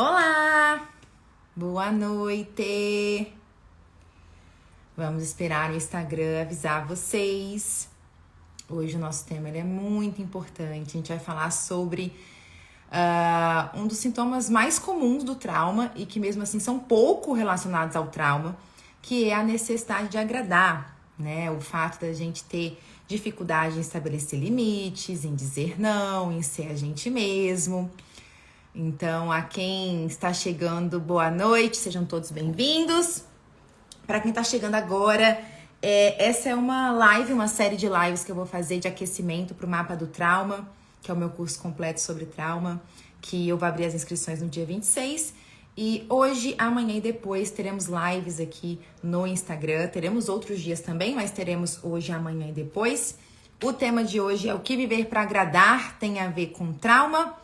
Olá! Boa noite! Vamos esperar o Instagram avisar vocês. Hoje o nosso tema ele é muito importante. A gente vai falar sobre um dos sintomas mais comuns do trauma e que mesmo assim são pouco relacionados ao trauma, que é a necessidade de agradar, né? O fato da gente ter dificuldade em estabelecer limites, em dizer não, em ser a gente mesmo. Então, a quem está chegando, boa noite, sejam todos bem-vindos. Para quem está chegando agora, essa é uma série de lives que eu vou fazer de aquecimento para o Mapa do Trauma, que é o meu curso completo sobre trauma, que eu vou abrir as inscrições no dia 26. E hoje, amanhã e depois teremos lives aqui no Instagram. Teremos outros dias também, mas teremos hoje, amanhã e depois. O tema de hoje é o que viver para agradar tem a ver com trauma.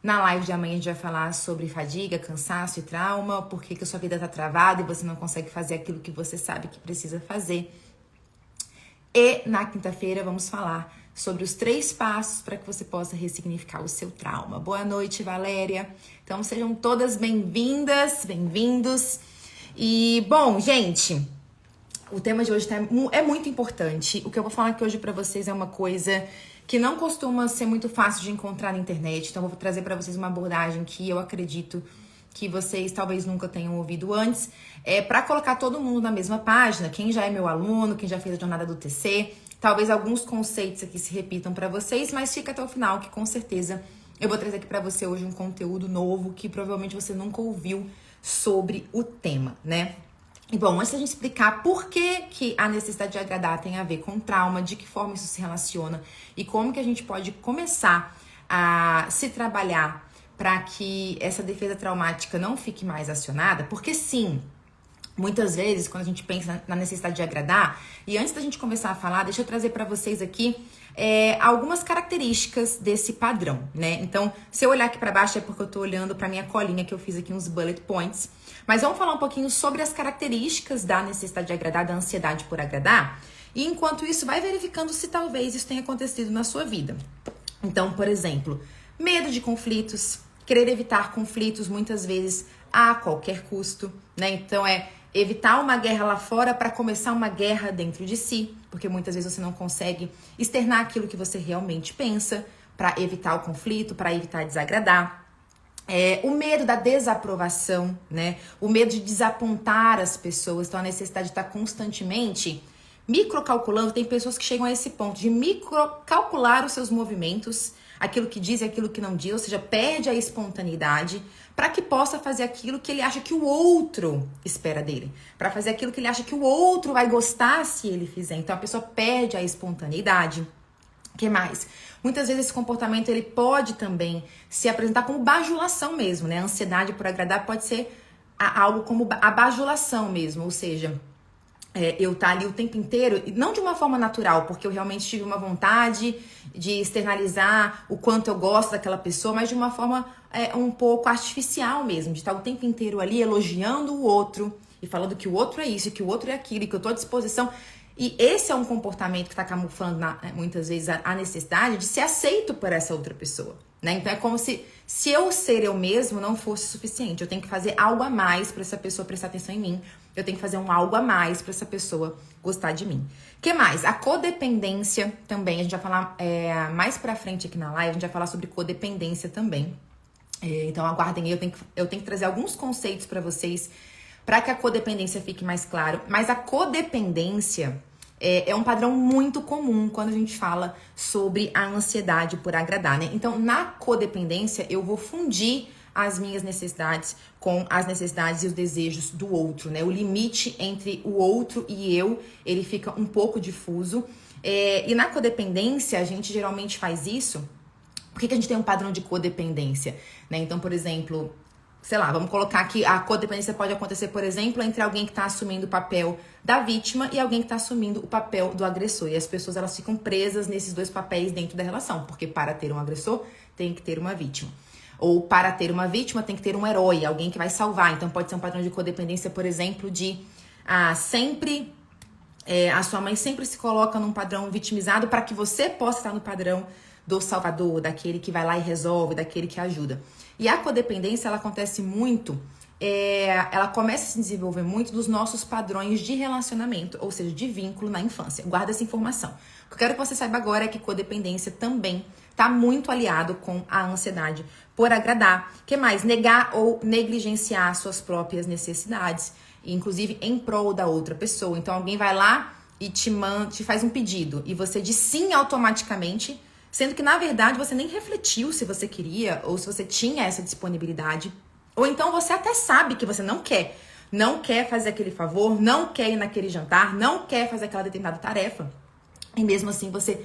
Na live de amanhã a gente vai falar sobre fadiga, cansaço e trauma, por que a sua vida tá travada e você não consegue fazer aquilo que você sabe que precisa fazer. E na quinta-feira vamos falar sobre os 3 passos para que você possa ressignificar o seu trauma. Boa noite, Valéria. Então sejam todas bem-vindas, bem-vindos. E, bom, gente, o tema de hoje é muito importante. O que eu vou falar aqui hoje para vocês é uma coisa que não costuma ser muito fácil de encontrar na internet. Então, eu vou trazer para vocês uma abordagem que eu acredito que vocês talvez nunca tenham ouvido antes. Para colocar todo mundo na mesma página. Quem já é meu aluno, quem já fez a jornada do TC. Talvez alguns conceitos aqui se repitam para vocês, mas fica até o final que com certeza eu vou trazer aqui para você hoje um conteúdo novo que provavelmente você nunca ouviu sobre o tema, né? E bom, antes da gente explicar por que a necessidade de agradar tem a ver com trauma, de que forma isso se relaciona e como que a gente pode começar a se trabalhar para que essa defesa traumática não fique mais acionada, porque sim, muitas vezes quando a gente pensa na necessidade de agradar, e antes da gente começar a falar, deixa eu trazer para vocês aqui algumas características desse padrão, né? Então, se eu olhar aqui para baixo é porque eu tô olhando para minha colinha que eu fiz aqui uns bullet points. Mas vamos falar um pouquinho sobre as características da necessidade de agradar, da ansiedade por agradar. E enquanto isso, vai verificando se talvez isso tenha acontecido na sua vida. Então, por exemplo, medo de conflitos, querer evitar conflitos muitas vezes a qualquer custo, né? Então, evitar uma guerra lá fora para começar uma guerra dentro de si, porque muitas vezes você não consegue externar aquilo que você realmente pensa para evitar o conflito, para evitar desagradar. O medo da desaprovação, né? O medo de desapontar as pessoas. Então, a necessidade de estar constantemente microcalculando. Tem pessoas que chegam a esse ponto de microcalcular os seus movimentos, aquilo que diz e aquilo que não diz, ou seja, perde a espontaneidade para que possa fazer aquilo que ele acha que o outro espera dele, para fazer aquilo que ele acha que o outro vai gostar se ele fizer. Então, a pessoa perde a espontaneidade. O que mais? Muitas vezes esse comportamento ele pode também se apresentar como bajulação mesmo, né? A ansiedade por agradar pode ser algo como a bajulação mesmo, ou seja, eu estar ali o tempo inteiro, não de uma forma natural, porque eu realmente tive uma vontade de externalizar o quanto eu gosto daquela pessoa, mas de uma forma um pouco artificial mesmo, de estar o tempo inteiro ali elogiando o outro e falando que o outro é isso, que o outro é aquilo, e que eu tô à disposição. E esse é um comportamento que está camuflando muitas vezes a necessidade de ser aceito por essa outra pessoa, né? Então é como se eu ser eu mesmo não fosse suficiente. Eu tenho que fazer algo a mais para essa pessoa prestar atenção em mim. Eu tenho que fazer algo a mais para essa pessoa gostar de mim. O que mais? A codependência também. A gente vai falar mais pra frente aqui na live, a gente vai falar sobre codependência também. Então aguardem aí, eu tenho que trazer alguns conceitos para vocês para que a codependência fique mais claro. Mas a codependência é um padrão muito comum quando a gente fala sobre a ansiedade por agradar, né? Então, na codependência, eu vou fundir as minhas necessidades com as necessidades e os desejos do outro, né? O limite entre o outro e eu, ele fica um pouco difuso. E na codependência, a gente geralmente faz isso. Por que a gente tem um padrão de codependência, né? Então, por exemplo, sei lá, vamos colocar aqui, a codependência pode acontecer, por exemplo, entre alguém que está assumindo o papel da vítima e alguém que está assumindo o papel do agressor. E as pessoas, elas ficam presas nesses 2 papéis dentro da relação, porque para ter um agressor, tem que ter uma vítima. Ou para ter uma vítima, tem que ter um herói, alguém que vai salvar. Então, pode ser um padrão de codependência, por exemplo, de sempre... a sua mãe sempre se coloca num padrão vitimizado para que você possa estar no padrão do salvador, daquele que vai lá e resolve, daquele que ajuda. E a codependência, ela acontece muito, ela começa a se desenvolver muito dos nossos padrões de relacionamento, ou seja, de vínculo na infância. Guarda essa informação. O que eu quero que você saiba agora é que codependência também está muito aliado com a ansiedade por agradar. O que mais? Negar ou negligenciar suas próprias necessidades, inclusive em prol da outra pessoa. Então alguém vai lá e te faz um pedido e você diz sim automaticamente, sendo que na verdade você nem refletiu se você queria ou se você tinha essa disponibilidade. Ou então você até sabe que você não quer fazer aquele favor, não quer ir naquele jantar, não quer fazer aquela determinada tarefa. E mesmo assim você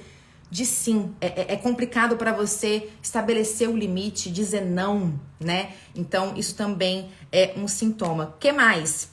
diz sim. É complicado para você estabelecer o limite, dizer não, né? Então isso também é um sintoma. O que mais?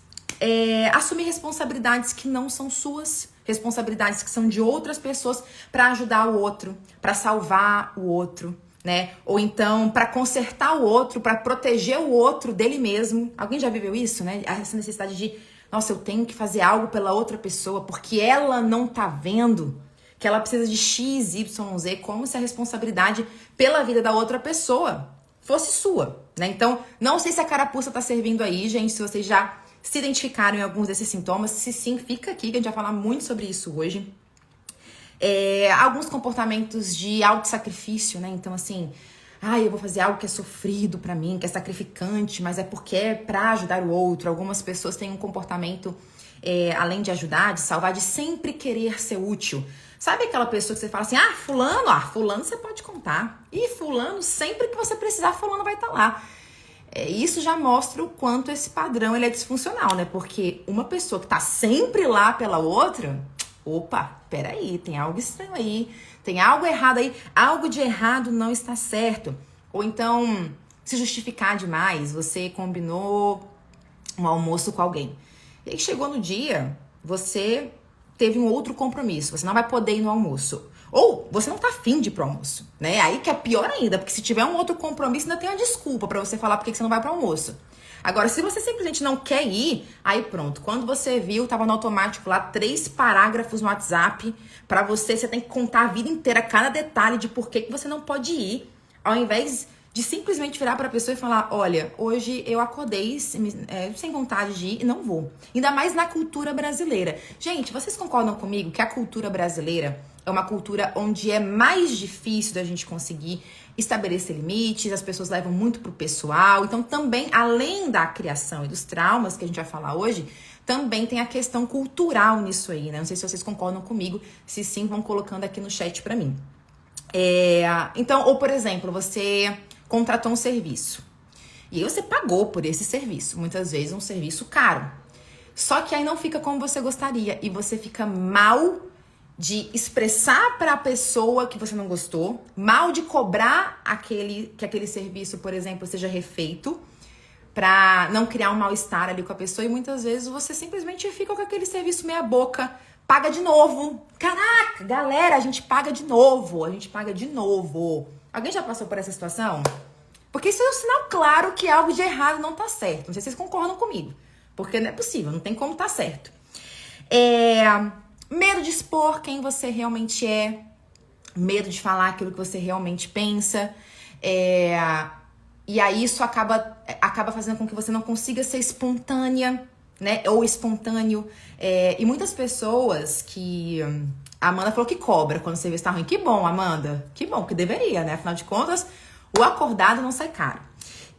Assumir responsabilidades que não são suas, responsabilidades que são de outras pessoas para ajudar o outro, para salvar o outro, né? Ou então para consertar o outro, para proteger o outro dele mesmo. Alguém já viveu isso, né? Essa necessidade de, nossa, eu tenho que fazer algo pela outra pessoa porque ela não tá vendo que ela precisa de X, Y, Z, como se a responsabilidade pela vida da outra pessoa fosse sua, né? Então, não sei se a carapuça tá servindo aí, gente, se vocês já se identificaram em alguns desses sintomas. Se sim, fica aqui que a gente vai falar muito sobre isso hoje. Alguns comportamentos de autossacrifício, né? Então, assim, eu vou fazer algo que é sofrido pra mim, que é sacrificante, mas é porque é pra ajudar o outro. Algumas pessoas têm um comportamento, além de ajudar, de salvar, de sempre querer ser útil. Sabe aquela pessoa que você fala assim, fulano você pode contar. E fulano, sempre que você precisar, fulano vai estar lá. Isso já mostra o quanto esse padrão ele é disfuncional, né? Porque uma pessoa que tá sempre lá pela outra, opa, peraí, tem algo estranho aí, tem algo errado aí, algo de errado não está certo. Ou então, se justificar demais, você combinou um almoço com alguém. E aí chegou no dia, você teve um outro compromisso, você não vai poder ir no almoço. Ou você não tá afim de ir pro almoço, né? Aí que é pior ainda, porque se tiver um outro compromisso, ainda tem uma desculpa pra você falar por que você não vai pro almoço. Agora, se você simplesmente não quer ir, aí pronto. Quando você viu, tava no automático lá 3 parágrafos no WhatsApp pra você tem que contar a vida inteira, cada detalhe de por que você não pode ir, ao invés de simplesmente virar pra pessoa e falar, olha, hoje eu acordei sem vontade de ir e não vou. Ainda mais na cultura brasileira. Gente, vocês concordam comigo que a cultura brasileira é uma cultura onde é mais difícil da gente conseguir estabelecer limites, as pessoas levam muito pro pessoal. Então também, além da criação e dos traumas que a gente vai falar hoje, também tem a questão cultural nisso aí, né? Não sei se vocês concordam comigo, se sim, vão colocando aqui no chat pra mim. Então, ou por exemplo, você contratou um serviço e aí você pagou por esse serviço, muitas vezes um serviço caro. Só que aí não fica como você gostaria e você fica mal de expressar para a pessoa que você não gostou, mal de cobrar que aquele serviço, por exemplo, seja refeito, para não criar um mal-estar ali com a pessoa, e muitas vezes você simplesmente fica com aquele serviço meia boca, paga de novo. Caraca, galera, a gente paga de novo. Alguém já passou por essa situação? Porque isso é um sinal claro que algo de errado não tá certo. Não sei se vocês concordam comigo, porque não é possível, não tem como tá certo. Medo de expor quem você realmente é, medo de falar aquilo que você realmente pensa, e aí isso acaba fazendo com que você não consiga ser espontânea, né, ou espontâneo, e muitas pessoas que... A Amanda falou que cobra quando você vê se tá ruim. Que bom, Amanda, que bom, que deveria, né, afinal de contas, o acordado não sai caro.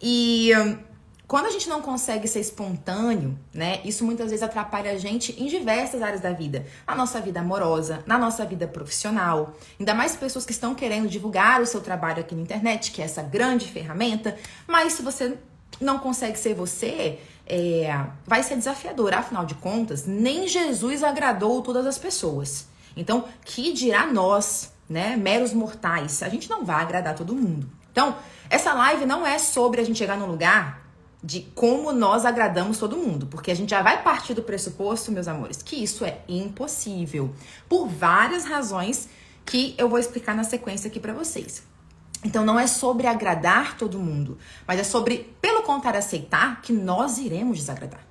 E... quando a gente não consegue ser espontâneo, né, isso muitas vezes atrapalha a gente em diversas áreas da vida. Na nossa vida amorosa, na nossa vida profissional. Ainda mais pessoas que estão querendo divulgar o seu trabalho aqui na internet, que é essa grande ferramenta. Mas se você não consegue ser você, vai ser desafiador. Afinal de contas, nem Jesus agradou todas as pessoas. Então, que dirá nós, né, meros mortais? A gente não vai agradar todo mundo. Então, essa live não é sobre a gente chegar num lugar de como nós agradamos todo mundo, porque a gente já vai partir do pressuposto, meus amores, que isso é impossível, por várias razões que eu vou explicar na sequência aqui pra vocês. Então não é sobre agradar todo mundo, mas é sobre, pelo contrário, aceitar que nós iremos desagradar.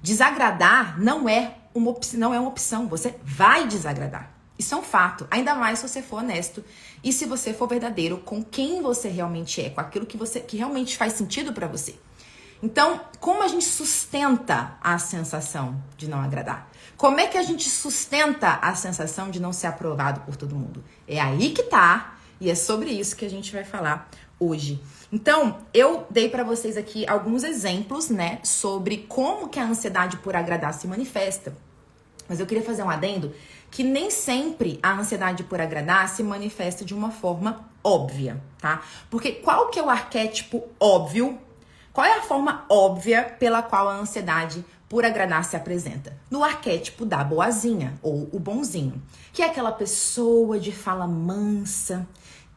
Desagradar não é uma opção, você vai desagradar. Isso é um fato, ainda mais se você for honesto e se você for verdadeiro com quem você realmente é, com aquilo que realmente faz sentido pra você. Então, como a gente sustenta a sensação de não agradar? Como é que a gente sustenta a sensação de não ser aprovado por todo mundo? É aí que tá, e é sobre isso que a gente vai falar hoje. Então, eu dei pra vocês aqui alguns exemplos, né, sobre como que a ansiedade por agradar se manifesta. Mas eu queria fazer um adendo que nem sempre a ansiedade por agradar se manifesta de uma forma óbvia, tá? Porque qual que é o arquétipo óbvio? Qual é a forma óbvia pela qual a ansiedade por agradar se apresenta? No arquétipo da boazinha ou o bonzinho, que é aquela pessoa de fala mansa,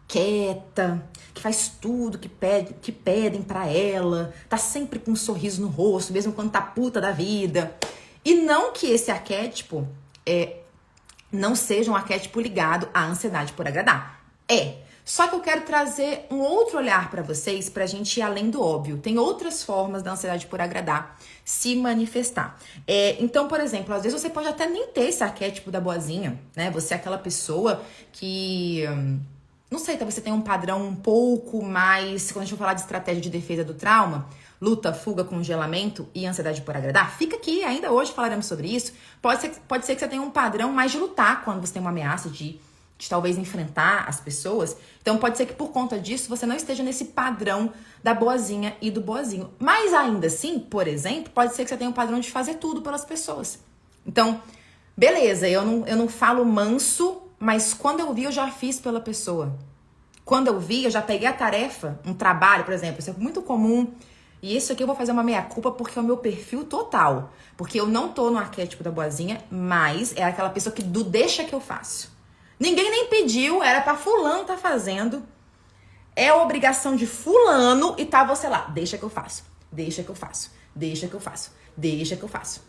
quieta, que faz tudo que pedem pra ela, tá sempre com um sorriso no rosto, mesmo quando tá puta da vida. E não que esse arquétipo não seja um arquétipo ligado à ansiedade por agradar. Só que eu quero trazer um outro olhar pra vocês, pra gente ir além do óbvio. Tem outras formas da ansiedade por agradar se manifestar. Então, por exemplo, às vezes você pode até nem ter esse arquétipo da boazinha, né? Você é aquela pessoa que... não sei, talvez você tenha um padrão um pouco mais... Quando a gente for falar de estratégia de defesa do trauma, luta, fuga, congelamento e ansiedade por agradar, fica aqui, ainda hoje falaremos sobre isso. Pode ser que você tenha um padrão mais de lutar quando você tem uma ameaça de talvez enfrentar as pessoas. Então pode ser que por conta disso você não esteja nesse padrão da boazinha e do boazinho. Mas ainda assim, por exemplo, pode ser que você tenha um padrão de fazer tudo pelas pessoas. Então, beleza, eu não falo manso, mas quando eu vi, eu já fiz pela pessoa. Quando eu vi, eu já peguei a tarefa, um trabalho, por exemplo, isso é muito comum. E isso aqui eu vou fazer uma meia-culpa porque é o meu perfil total. Porque eu não tô no arquétipo da boazinha, mas é aquela pessoa que deixa que eu faço. Ninguém nem pediu, era pra fulano tá fazendo. É a obrigação de fulano e tá você lá. Deixa que eu faço, deixa que eu faço, deixa que eu faço, deixa que eu faço.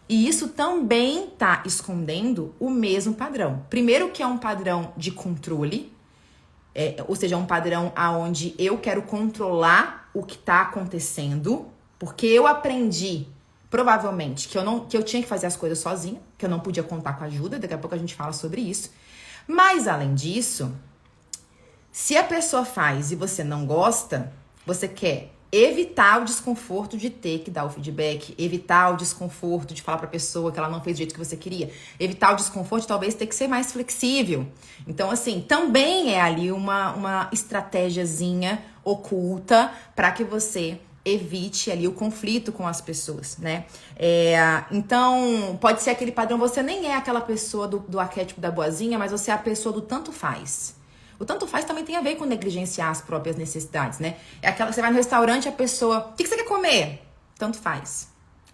E isso também tá escondendo o mesmo padrão. Primeiro que é um padrão de controle, ou seja, um padrão aonde eu quero controlar o que tá acontecendo, porque eu aprendi... provavelmente, que eu tinha que fazer as coisas sozinha, que eu não podia contar com ajuda, daqui a pouco a gente fala sobre isso. Mas, além disso, se a pessoa faz e você não gosta, você quer evitar o desconforto de ter que dar o feedback, evitar o desconforto de falar pra pessoa que ela não fez do jeito que você queria, evitar o desconforto de talvez ter que ser mais flexível. Então, assim, também é ali uma estratégiazinha oculta para que você... evite ali o conflito com as pessoas, né? Então, pode ser aquele padrão, você nem é aquela pessoa do arquétipo da boazinha, mas você é a pessoa do tanto faz. O tanto faz também tem a ver com negligenciar as próprias necessidades, né? É aquela que você vai no restaurante, a pessoa... O que você quer comer? Tanto faz.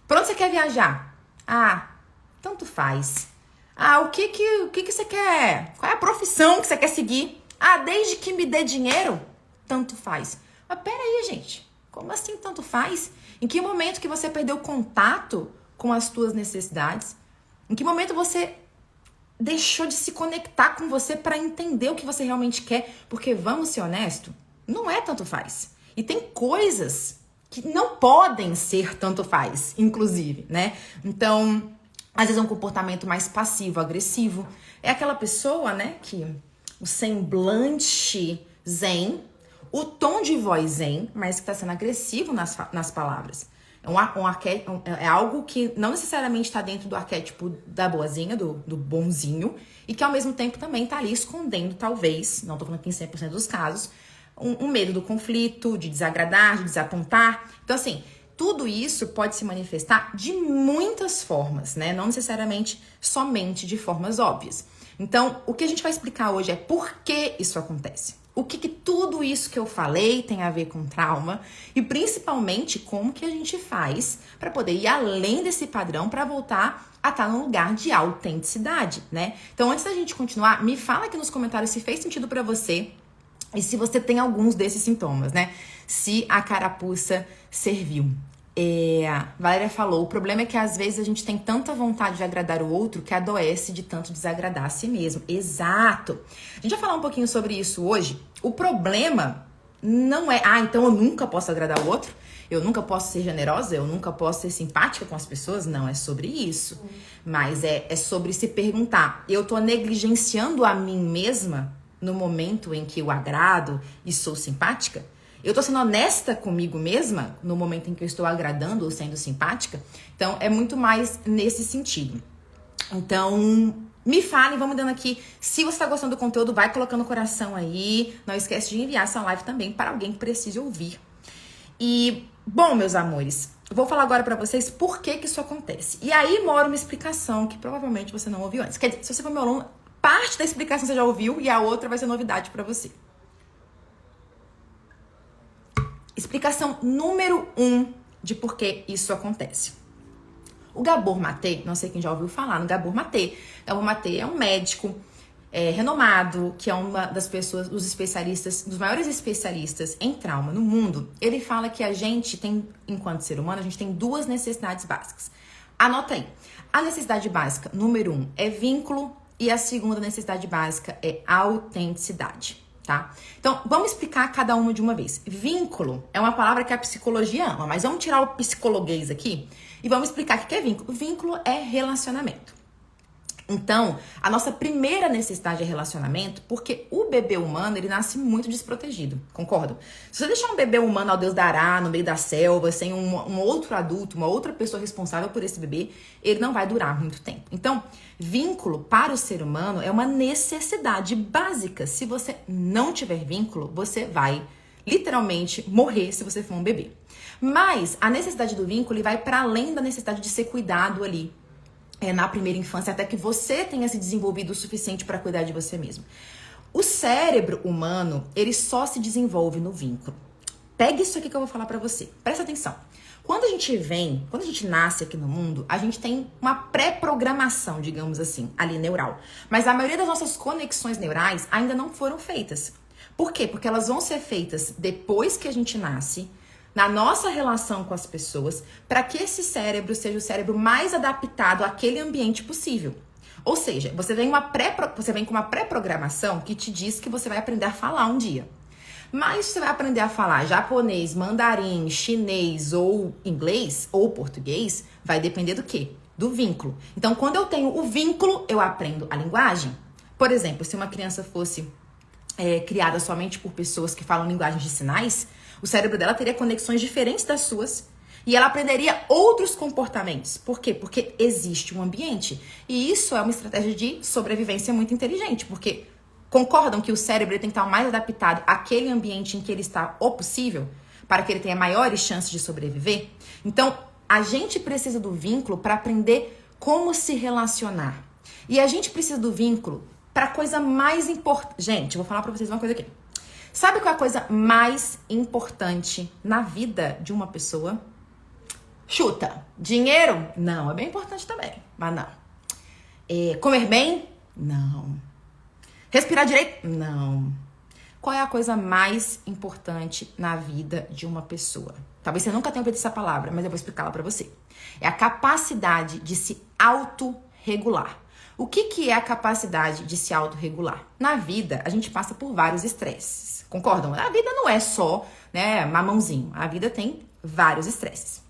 Pra onde você quer viajar? Tanto faz. O que você quer? Qual é a profissão que você quer seguir? Desde que me dê dinheiro? Tanto faz. Mas peraí, gente. Como assim tanto faz? Em que momento que você perdeu contato com as suas necessidades? Em que momento você deixou de se conectar com você para entender o que você realmente quer? Porque, vamos ser honestos, não é tanto faz. E tem coisas que não podem ser tanto faz, inclusive, né? Então, às vezes é um comportamento mais passivo, agressivo. É aquela pessoa, né, que o semblante zen... o tom de voz zen, mas que está sendo agressivo nas palavras. É algo que não necessariamente está dentro do arquétipo da boazinha, do bonzinho, e que ao mesmo tempo também está ali escondendo, talvez, não estou falando que em 100% dos casos, um medo do conflito, de desagradar, de desapontar. Então, assim, tudo isso pode se manifestar de muitas formas, né? Não necessariamente somente de formas óbvias. Então, o que a gente vai explicar hoje é por que isso acontece. O que tudo isso que eu falei tem a ver com trauma e principalmente como que a gente faz para poder ir além desse padrão para voltar a estar num lugar de autenticidade, né? Então, antes da gente continuar, me fala aqui nos comentários se fez sentido para você e se você tem alguns desses sintomas, né? Se a carapuça serviu. Valéria falou, o problema é que às vezes a gente tem tanta vontade de agradar o outro que adoece de tanto desagradar a si mesmo. Exato! A gente vai falar um pouquinho sobre isso hoje. O problema não é, então eu nunca posso agradar o outro, eu nunca posso ser generosa, eu nunca posso ser simpática com as pessoas. Não é sobre isso. Mas é sobre se perguntar, eu tô negligenciando a mim mesma no momento em que eu agrado e sou simpática? Eu tô sendo honesta comigo mesma no momento em que eu estou agradando ou sendo simpática? Então, é muito mais nesse sentido. Então, me falem, vamos dando aqui. Se você tá gostando do conteúdo, vai colocando o coração aí. Não esquece de enviar essa live também para alguém que precise ouvir. E, bom, meus amores, vou falar agora pra vocês por que isso acontece. E aí mora uma explicação que provavelmente você não ouviu antes. Quer dizer, se você for meu aluno, parte da explicação você já ouviu e a outra vai ser novidade pra você. Explicação número 1 de por que isso acontece. O Gabor Maté, não sei quem já ouviu falar no Gabor Maté. Gabor Maté é um médico renomado, que é uma das pessoas, dos especialistas, dos maiores especialistas em trauma no mundo. Ele fala que a gente tem, enquanto ser humano, a gente tem 2 necessidades básicas. Anota aí. A necessidade básica, número 1, é vínculo, e a segunda necessidade básica é autenticidade, tá? Então, vamos explicar cada uma de uma vez. Vínculo é uma palavra que a psicologia ama, mas vamos tirar o psicologuês aqui e vamos explicar o que é vínculo. Vínculo é relacionamento. Então, a nossa primeira necessidade é relacionamento, porque o bebê humano, ele nasce muito desprotegido, concordam? Se você deixar um bebê humano ao Deus dará, no meio da selva, sem um outro adulto, uma outra pessoa responsável por esse bebê, ele não vai durar muito tempo. Então, vínculo para o ser humano é uma necessidade básica. Se você não tiver vínculo, você vai literalmente morrer se você for um bebê. Mas a necessidade do vínculo ele vai para além da necessidade de ser cuidado ali na primeira infância, até que você tenha se desenvolvido o suficiente para cuidar de você mesmo. O cérebro humano, ele só se desenvolve no vínculo. Pega isso aqui que eu vou falar para você. Presta atenção. Quando a gente nasce aqui no mundo, a gente tem uma pré-programação, digamos assim, ali neural. Mas a maioria das nossas conexões neurais ainda não foram feitas. Por quê? Porque elas vão ser feitas depois que a gente nasce, na nossa relação com as pessoas, para que esse cérebro seja o cérebro mais adaptado àquele ambiente possível. Ou seja, você vem com uma pré-programação que te diz que você vai aprender a falar um dia. Mas você vai aprender a falar japonês, mandarim, chinês ou inglês ou português, vai depender do quê? Do vínculo. Então, quando eu tenho o vínculo, eu aprendo a linguagem. Por exemplo, se uma criança fosse criada somente por pessoas que falam linguagem de sinais, o cérebro dela teria conexões diferentes das suas e ela aprenderia outros comportamentos. Por quê? Porque existe um ambiente. E isso é uma estratégia de sobrevivência muito inteligente, porque concordam que o cérebro tem que estar mais adaptado àquele ambiente em que ele está o possível, para que ele tenha maiores chances de sobreviver? Então, a gente precisa do vínculo para aprender como se relacionar. E a gente precisa do vínculo para a coisa mais importante. Gente, eu vou falar para vocês uma coisa aqui. Sabe qual é a coisa mais importante na vida de uma pessoa? Chuta. Dinheiro? Não, é bem importante também, mas não. Comer bem? Não. Respirar direito? Não. Qual é a coisa mais importante na vida de uma pessoa? Talvez você nunca tenha ouvido essa palavra, mas eu vou explicá-la pra você. É a capacidade de se autorregular. O que é a capacidade de se autorregular? Na vida, a gente passa por vários estresses. Concordam? A vida não é só, mamãozinho. A vida tem vários estresses.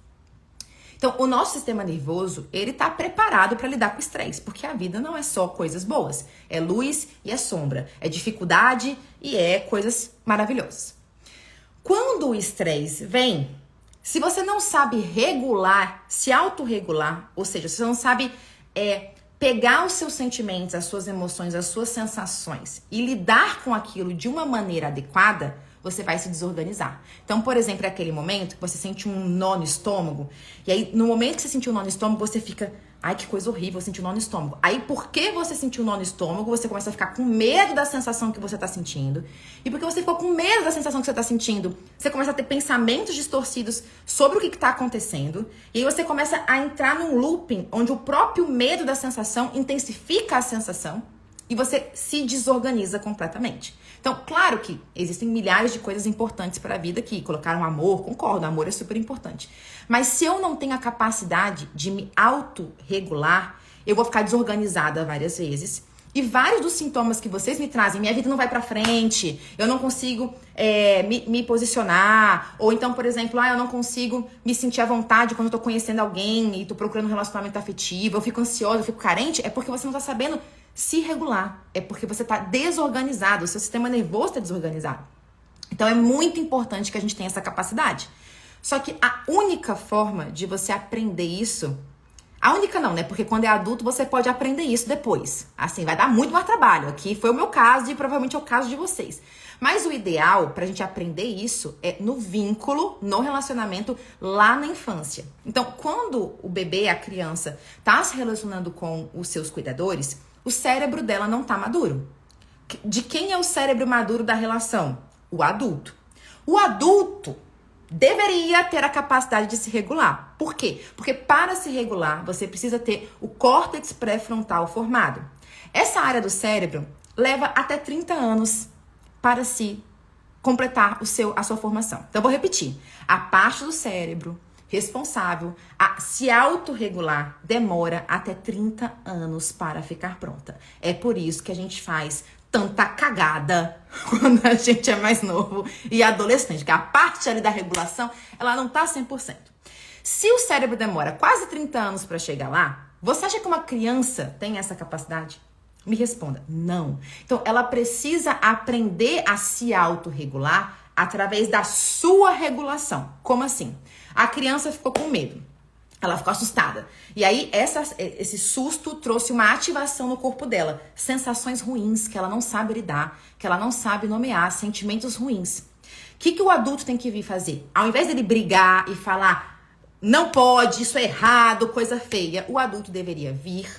Então, o nosso sistema nervoso, ele tá preparado para lidar com o estresse, porque a vida não é só coisas boas. É luz e é sombra. É dificuldade e é coisas maravilhosas. Quando o estresse vem, se você não sabe regular, se autorregular, ou seja, se você não sabe pegar os seus sentimentos, as suas emoções, as suas sensações e lidar com aquilo de uma maneira adequada, você vai se desorganizar. Então, por exemplo, é aquele momento que você sente um nó no estômago, e aí, no momento que você sentiu um nó no estômago, você fica, ai, que coisa horrível, eu senti um nó no estômago. Aí, porque você sentiu um nó no estômago, você começa a ficar com medo da sensação que você tá sentindo. E porque você ficou com medo da sensação que você tá sentindo, você começa a ter pensamentos distorcidos sobre o que tá acontecendo. E aí você começa a entrar num looping, onde o próprio medo da sensação intensifica a sensação e você se desorganiza completamente. Então, claro que existem milhares de coisas importantes para a vida aqui. Colocar um amor, concordo, amor é super importante. Mas se eu não tenho a capacidade de me autorregular, eu vou ficar desorganizada várias vezes. E vários dos sintomas que vocês me trazem, minha vida não vai pra frente, eu não consigo me posicionar, ou então, por exemplo, eu não consigo me sentir à vontade quando eu tô conhecendo alguém e tô procurando um relacionamento afetivo, eu fico ansiosa, eu fico carente, é porque você não tá sabendo se regular, é porque você tá desorganizado, o seu sistema nervoso tá desorganizado. Então é muito importante que a gente tenha essa capacidade. Só que a única forma de você aprender isso, a única não, né? Porque quando é adulto você pode aprender isso depois. Assim, vai dar muito mais trabalho. Aqui foi o meu caso e provavelmente é o caso de vocês. Mas o ideal pra gente aprender isso é no vínculo, no relacionamento lá na infância. Então, quando o bebê, a criança, tá se relacionando com os seus cuidadores, o cérebro dela não tá maduro. De quem é o cérebro maduro da relação? O adulto. O adulto deveria ter a capacidade de se regular. Por quê? Porque para se regular, você precisa ter o córtex pré-frontal formado. Essa área do cérebro leva até 30 anos para se completar a sua formação. Então, eu vou repetir. A parte do cérebro responsável a se autorregular demora até 30 anos para ficar pronta. É por isso que a gente faz tanta cagada quando a gente é mais novo e adolescente, que a parte ali da regulação, ela não tá 100%. Se o cérebro demora quase 30 anos para chegar lá, você acha que uma criança tem essa capacidade? Me responda, não. Então, ela precisa aprender a se autorregular através da sua regulação. Como assim? A criança ficou com medo. Ela ficou assustada. E aí, esse susto trouxe uma ativação no corpo dela. Sensações ruins que ela não sabe lidar, que ela não sabe nomear, sentimentos ruins. O que o adulto tem que vir fazer? Ao invés dele brigar e falar, não pode, isso é errado, coisa feia, o adulto deveria vir,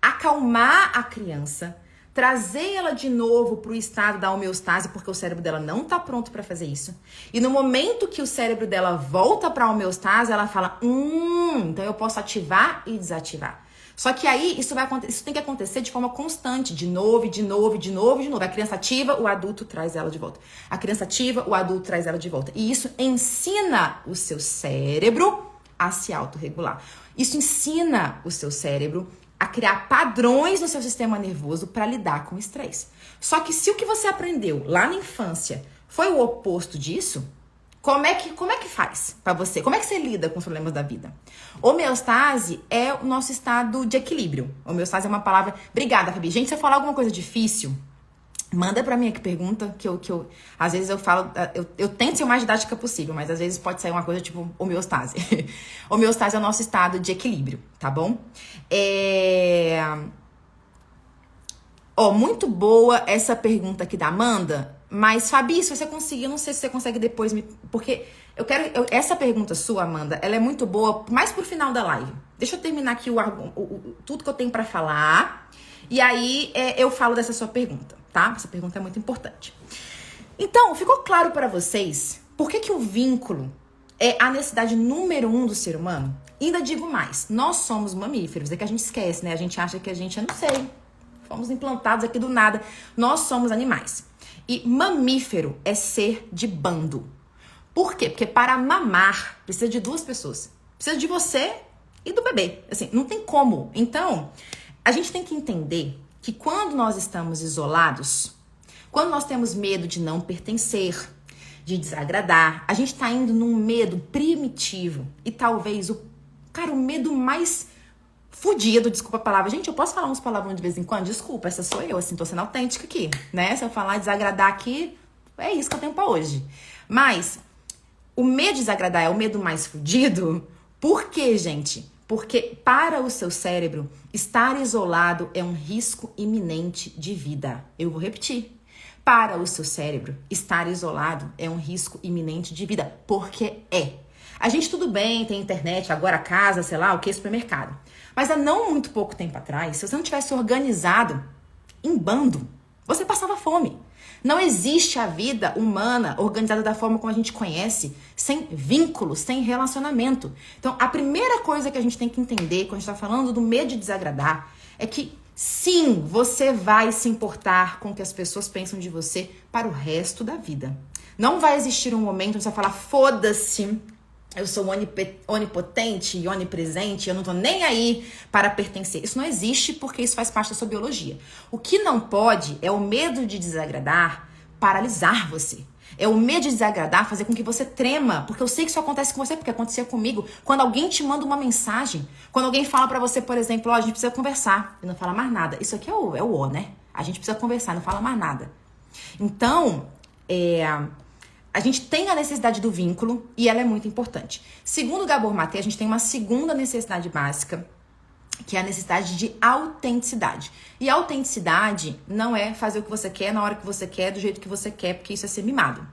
acalmar a criança, trazer ela de novo para o estado da homeostase, porque o cérebro dela não está pronto para fazer isso. E no momento que o cérebro dela volta para a homeostase, ela fala, então eu posso ativar e desativar. Só que aí isso tem que acontecer de forma constante, de novo, de novo, de novo, de novo. A criança ativa, o adulto traz ela de volta. A criança ativa, o adulto traz ela de volta. E isso ensina o seu cérebro a se autorregular. Isso ensina o seu cérebro a criar padrões no seu sistema nervoso para lidar com o estresse. Só que se o que você aprendeu lá na infância foi o oposto disso, como é que faz para você? Como é que você lida com os problemas da vida? Homeostase é o nosso estado de equilíbrio. Homeostase é uma palavra... Obrigada, Fabi. Gente, se eu falar alguma coisa difícil, manda pra mim aqui pergunta, que eu às vezes eu falo, eu tento ser o mais didática possível, mas às vezes pode sair uma coisa tipo homeostase. Homeostase é o nosso estado de equilíbrio, tá bom? Muito boa essa pergunta aqui da Amanda, mas Fabi, se você conseguir, eu não sei se você consegue depois porque essa pergunta sua, Amanda, ela é muito boa, mais pro final da live. Deixa eu terminar aqui tudo que eu tenho pra falar, e aí eu falo dessa sua pergunta, tá? Essa pergunta é muito importante. Então, ficou claro para vocês por que o vínculo é a necessidade número 1 do ser humano? E ainda digo mais, nós somos mamíferos, é que a gente esquece, né? A gente acha que a gente, eu não sei, fomos implantados aqui do nada. Nós somos animais. E mamífero é ser de bando. Por quê? Porque para mamar precisa de 2 pessoas. Precisa de você e do bebê. Assim, não tem como. Então, a gente tem que entender que quando nós estamos isolados, quando nós temos medo de não pertencer, de desagradar, a gente tá indo num medo primitivo. E talvez o medo mais fudido, desculpa a palavra. Gente, eu posso falar uns palavrões de vez em quando? Desculpa, essa sou eu, assim, tô sendo autêntica aqui, né? Se eu falar desagradar aqui, é isso que eu tenho pra hoje. Mas o medo de desagradar é o medo mais fudido. Por quê, gente? Porque para o seu cérebro, estar isolado é um risco iminente de vida. Eu vou repetir. Para o seu cérebro, estar isolado é um risco iminente de vida. Porque é. A gente tudo bem, tem internet, agora casa, sei lá, o que, supermercado. Mas há não muito pouco tempo atrás, se você não tivesse organizado em bando, você passava fome. Não existe a vida humana organizada da forma como a gente conhece, sem vínculos, sem relacionamento. Então, a primeira coisa que a gente tem que entender quando a gente está falando do medo de desagradar é que, sim, você vai se importar com o que as pessoas pensam de você para o resto da vida. Não vai existir um momento onde você vai falar, foda-se, eu sou onipotente e onipresente, eu não tô nem aí para pertencer. Isso não existe porque isso faz parte da sua biologia. O que não pode é o medo de desagradar paralisar você. É o medo de desagradar fazer com que você trema, porque eu sei que isso acontece com você, porque acontecia comigo. Quando alguém te manda uma mensagem, quando alguém fala pra você, por exemplo, ó, a gente precisa conversar, e não fala mais nada. Isso aqui é o ó, né? A gente precisa conversar, não fala mais nada. Então, a gente tem a necessidade do vínculo e ela é muito importante. Segundo Gabor Maté, a gente tem uma segunda necessidade básica, que é a necessidade de autenticidade. E autenticidade não é fazer o que você quer, na hora que você quer, do jeito que você quer, porque isso é ser mimado.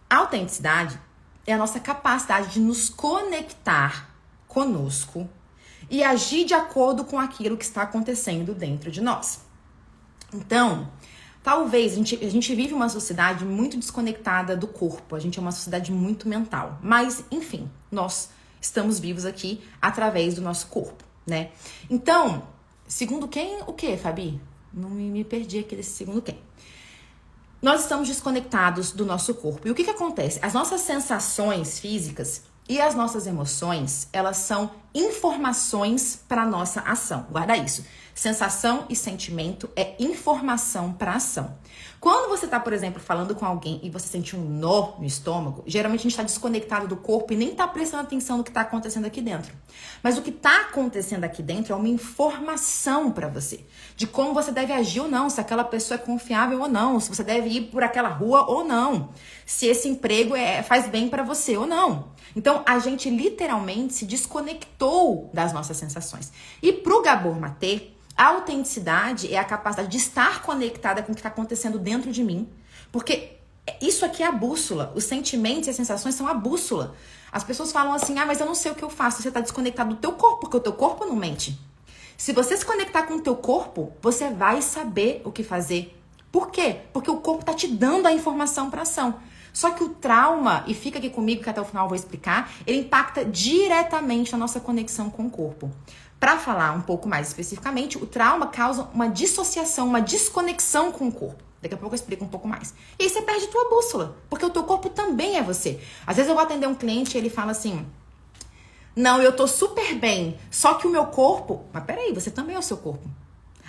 A autenticidade é a nossa capacidade de nos conectar conosco e agir de acordo com aquilo que está acontecendo dentro de nós. Então, talvez a gente vive uma sociedade muito desconectada do corpo, a gente é uma sociedade muito mental. Mas, enfim, nós estamos vivos aqui através do nosso corpo, né? Então, segundo quem, o quê, Fabi? Não me perdi aqui desse segundo quem. Nós estamos desconectados do nosso corpo. E o que acontece? As nossas sensações físicas e as nossas emoções, elas são informações para a nossa ação. Guarda isso. Sensação e sentimento é informação para ação. Quando você tá, por exemplo, falando com alguém e você sente um nó no estômago, geralmente a gente está desconectado do corpo e nem tá prestando atenção no que tá acontecendo aqui dentro. Mas o que tá acontecendo aqui dentro é uma informação para você, de como você deve agir ou não, se aquela pessoa é confiável ou não, se você deve ir por aquela rua ou não, se esse emprego faz bem para você ou não. Então, a gente literalmente se desconectou das nossas sensações. E pro Gabor Maté, a autenticidade é a capacidade de estar conectada com o que está acontecendo dentro de mim. Porque isso aqui é a bússola. Os sentimentos e as sensações são a bússola. As pessoas falam assim, mas eu não sei o que eu faço. Você está desconectado do teu corpo, porque o teu corpo não mente. Se você se conectar com o teu corpo, você vai saber o que fazer. Por quê? Porque o corpo está te dando a informação para ação. Só que o trauma, e fica aqui comigo que até o final eu vou explicar, ele impacta diretamente a nossa conexão com o corpo. Para falar um pouco mais especificamente, o trauma causa uma dissociação, uma desconexão com o corpo. Daqui a pouco eu explico um pouco mais. E aí você perde a tua bússola, porque o teu corpo também é você. Às vezes eu vou atender um cliente e ele fala assim, não, eu tô super bem, só que o meu corpo... Mas peraí, você também é o seu corpo.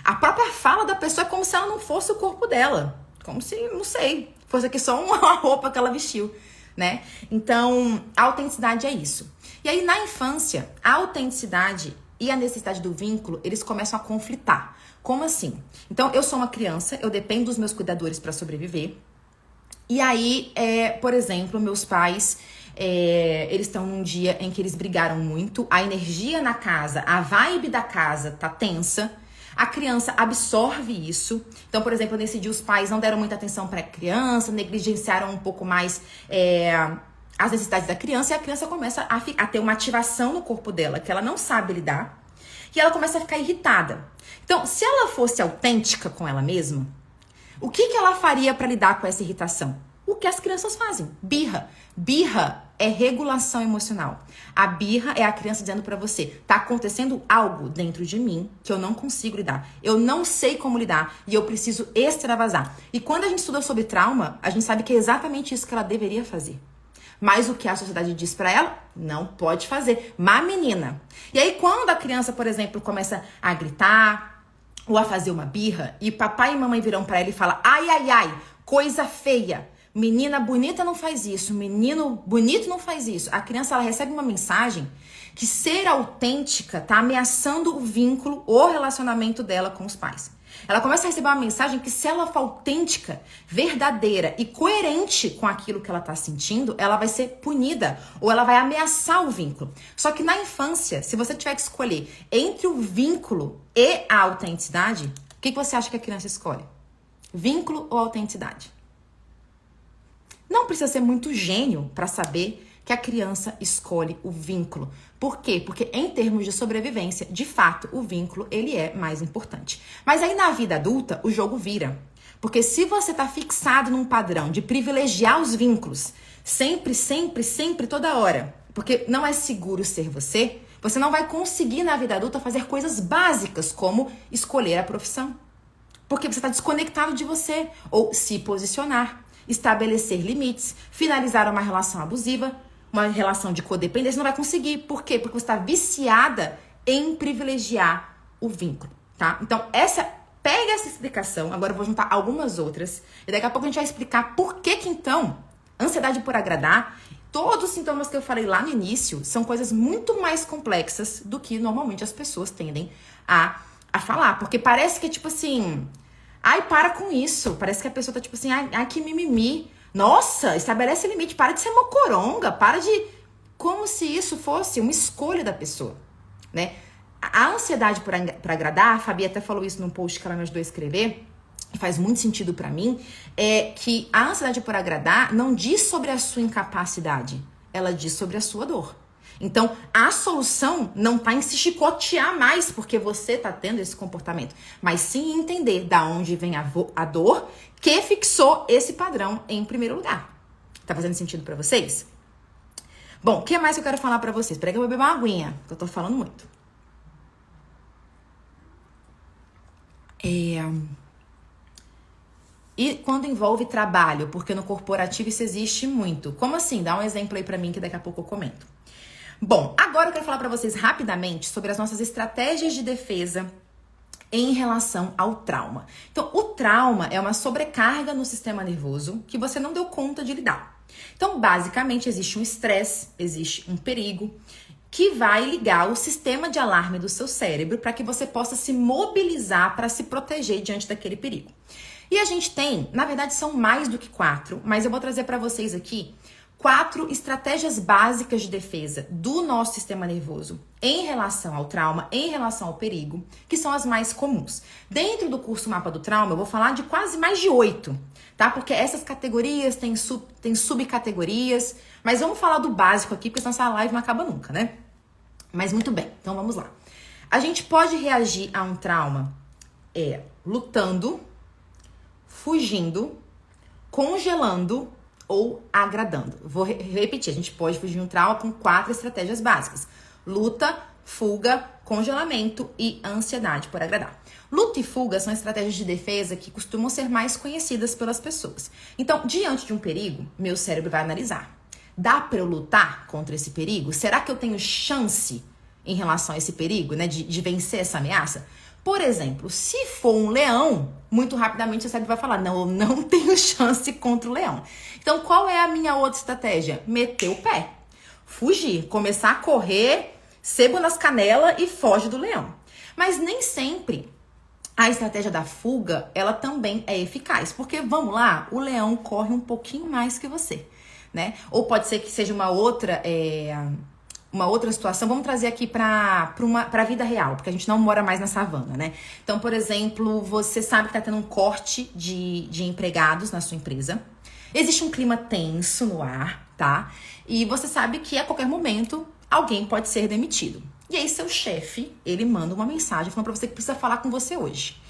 A própria fala da pessoa é como se ela não fosse o corpo dela. Como se, não sei, fosse aqui só uma roupa que ela vestiu, né? Então, a autenticidade é isso. E aí, na infância, a autenticidade e a necessidade do vínculo, eles começam a conflitar. Como assim? Então, eu sou uma criança, eu dependo dos meus cuidadores para sobreviver. E aí, por exemplo, meus pais, eles estão num dia em que eles brigaram muito, a energia na casa, a vibe da casa tá tensa, a criança absorve isso. Então, por exemplo, nesse dia os pais não deram muita atenção para a criança, negligenciaram um pouco mais as necessidades da criança, e a criança começa a ter uma ativação no corpo dela que ela não sabe lidar, e ela começa a ficar irritada. Então, se ela fosse autêntica com ela mesma, o que ela faria para lidar com essa irritação? O que as crianças fazem? Birra. Birra é regulação emocional. A birra é a criança dizendo pra você, tá acontecendo algo dentro de mim que eu não consigo lidar. Eu não sei como lidar e eu preciso extravasar. E quando a gente estuda sobre trauma, a gente sabe que é exatamente isso que ela deveria fazer. Mas o que a sociedade diz pra ela? Não pode fazer. Má menina. E aí quando a criança, por exemplo, começa a gritar ou a fazer uma birra e papai e mamãe viram pra ela e falam, ai, ai, ai, coisa feia. Menina bonita não faz isso, menino bonito não faz isso. A criança, ela recebe uma mensagem que ser autêntica tá ameaçando o vínculo, o relacionamento dela com os pais. Ela começa a receber uma mensagem que se ela for autêntica, verdadeira e coerente com aquilo que ela tá sentindo, ela vai ser punida ou ela vai ameaçar o vínculo. Só que na infância, se você tiver que escolher entre o vínculo e a autenticidade, o que você acha que a criança escolhe? Vínculo ou autenticidade? Não precisa ser muito gênio para saber que a criança escolhe o vínculo. Por quê? Porque em termos de sobrevivência, de fato, o vínculo ele é mais importante. Mas aí na vida adulta, o jogo vira. Porque se você tá fixado num padrão de privilegiar os vínculos, sempre, sempre, sempre, toda hora, porque não é seguro ser você, você não vai conseguir na vida adulta fazer coisas básicas como escolher a profissão. Porque você está desconectado de você. Ou se posicionar, estabelecer limites, finalizar uma relação abusiva. uma relação de codependência, não vai conseguir. Por quê? Porque você está viciada em privilegiar o vínculo, tá? Então, pega essa explicação, agora eu vou juntar algumas outras, e daqui a pouco a gente vai explicar por que então, ansiedade por agradar, todos os sintomas que eu falei lá no início, são coisas muito mais complexas do que normalmente as pessoas tendem a falar. Porque parece que é tipo assim, ai, para com isso, parece que a pessoa tá tipo assim, ai que mimimi. Nossa, estabelece limite, para de ser mocoronga, para de... Como se isso fosse uma escolha da pessoa, né? A ansiedade por agradar, a Fabi até falou isso num post que ela me ajudou a escrever, e faz muito sentido pra mim, é que a ansiedade por agradar não diz sobre a sua incapacidade, ela diz sobre a sua dor. Então, a solução não tá em se chicotear mais porque você tá tendo esse comportamento, mas sim entender da onde vem a dor que fixou esse padrão em primeiro lugar. Tá fazendo sentido pra vocês? Bom, o que mais eu quero falar pra vocês? Peraí que eu vou beber uma aguinha, que eu tô falando muito. E quando envolve trabalho, porque no corporativo isso existe muito. Como assim? Dá um exemplo aí pra mim que daqui a pouco eu comento. Bom, agora eu quero falar pra vocês rapidamente sobre as nossas estratégias de defesa em relação ao trauma. Então, o trauma é uma sobrecarga no sistema nervoso que você não deu conta de lidar. Então, basicamente, existe um estresse, existe um perigo que vai ligar o sistema de alarme do seu cérebro para que você possa se mobilizar para se proteger diante daquele perigo. E a gente tem, na verdade, são mais do que 4, mas eu vou trazer para vocês aqui 4 estratégias básicas de defesa do nosso sistema nervoso em relação ao trauma, em relação ao perigo, que são as mais comuns. Dentro do curso Mapa do Trauma, eu vou falar de quase mais de 8, tá? Porque essas categorias têm subcategorias, mas vamos falar do básico aqui, porque senão essa live não acaba nunca, né? Mas muito bem, então vamos lá. A gente pode reagir a um trauma lutando, fugindo, congelando ou agradando. Vou repetir, a gente pode fugir de um trauma com 4 estratégias básicas. Luta, fuga, congelamento e ansiedade por agradar. Luta e fuga são estratégias de defesa que costumam ser mais conhecidas pelas pessoas. Então, diante de um perigo, meu cérebro vai analisar. Dá para eu lutar contra esse perigo? Será que eu tenho chance em relação a esse perigo, né, de vencer essa ameaça? Por exemplo, se for um leão, muito rapidamente o cérebro vai falar, não, eu não tenho chance contra o leão. Então, qual é a minha outra estratégia? Meter o pé, fugir, começar a correr, sebo nas canelas e foge do leão. Mas nem sempre a estratégia da fuga, ela também é eficaz, porque, vamos lá, o leão corre um pouquinho mais que você, né? Ou pode ser que seja uma outra situação, vamos trazer aqui para a vida real, porque a gente não mora mais na savana, né? Então, por exemplo, você sabe que tá tendo um corte de empregados na sua empresa, existe um clima tenso no ar, tá? E você sabe que a qualquer momento alguém pode ser demitido. E aí seu chefe, ele manda uma mensagem falando pra você que precisa falar com você hoje.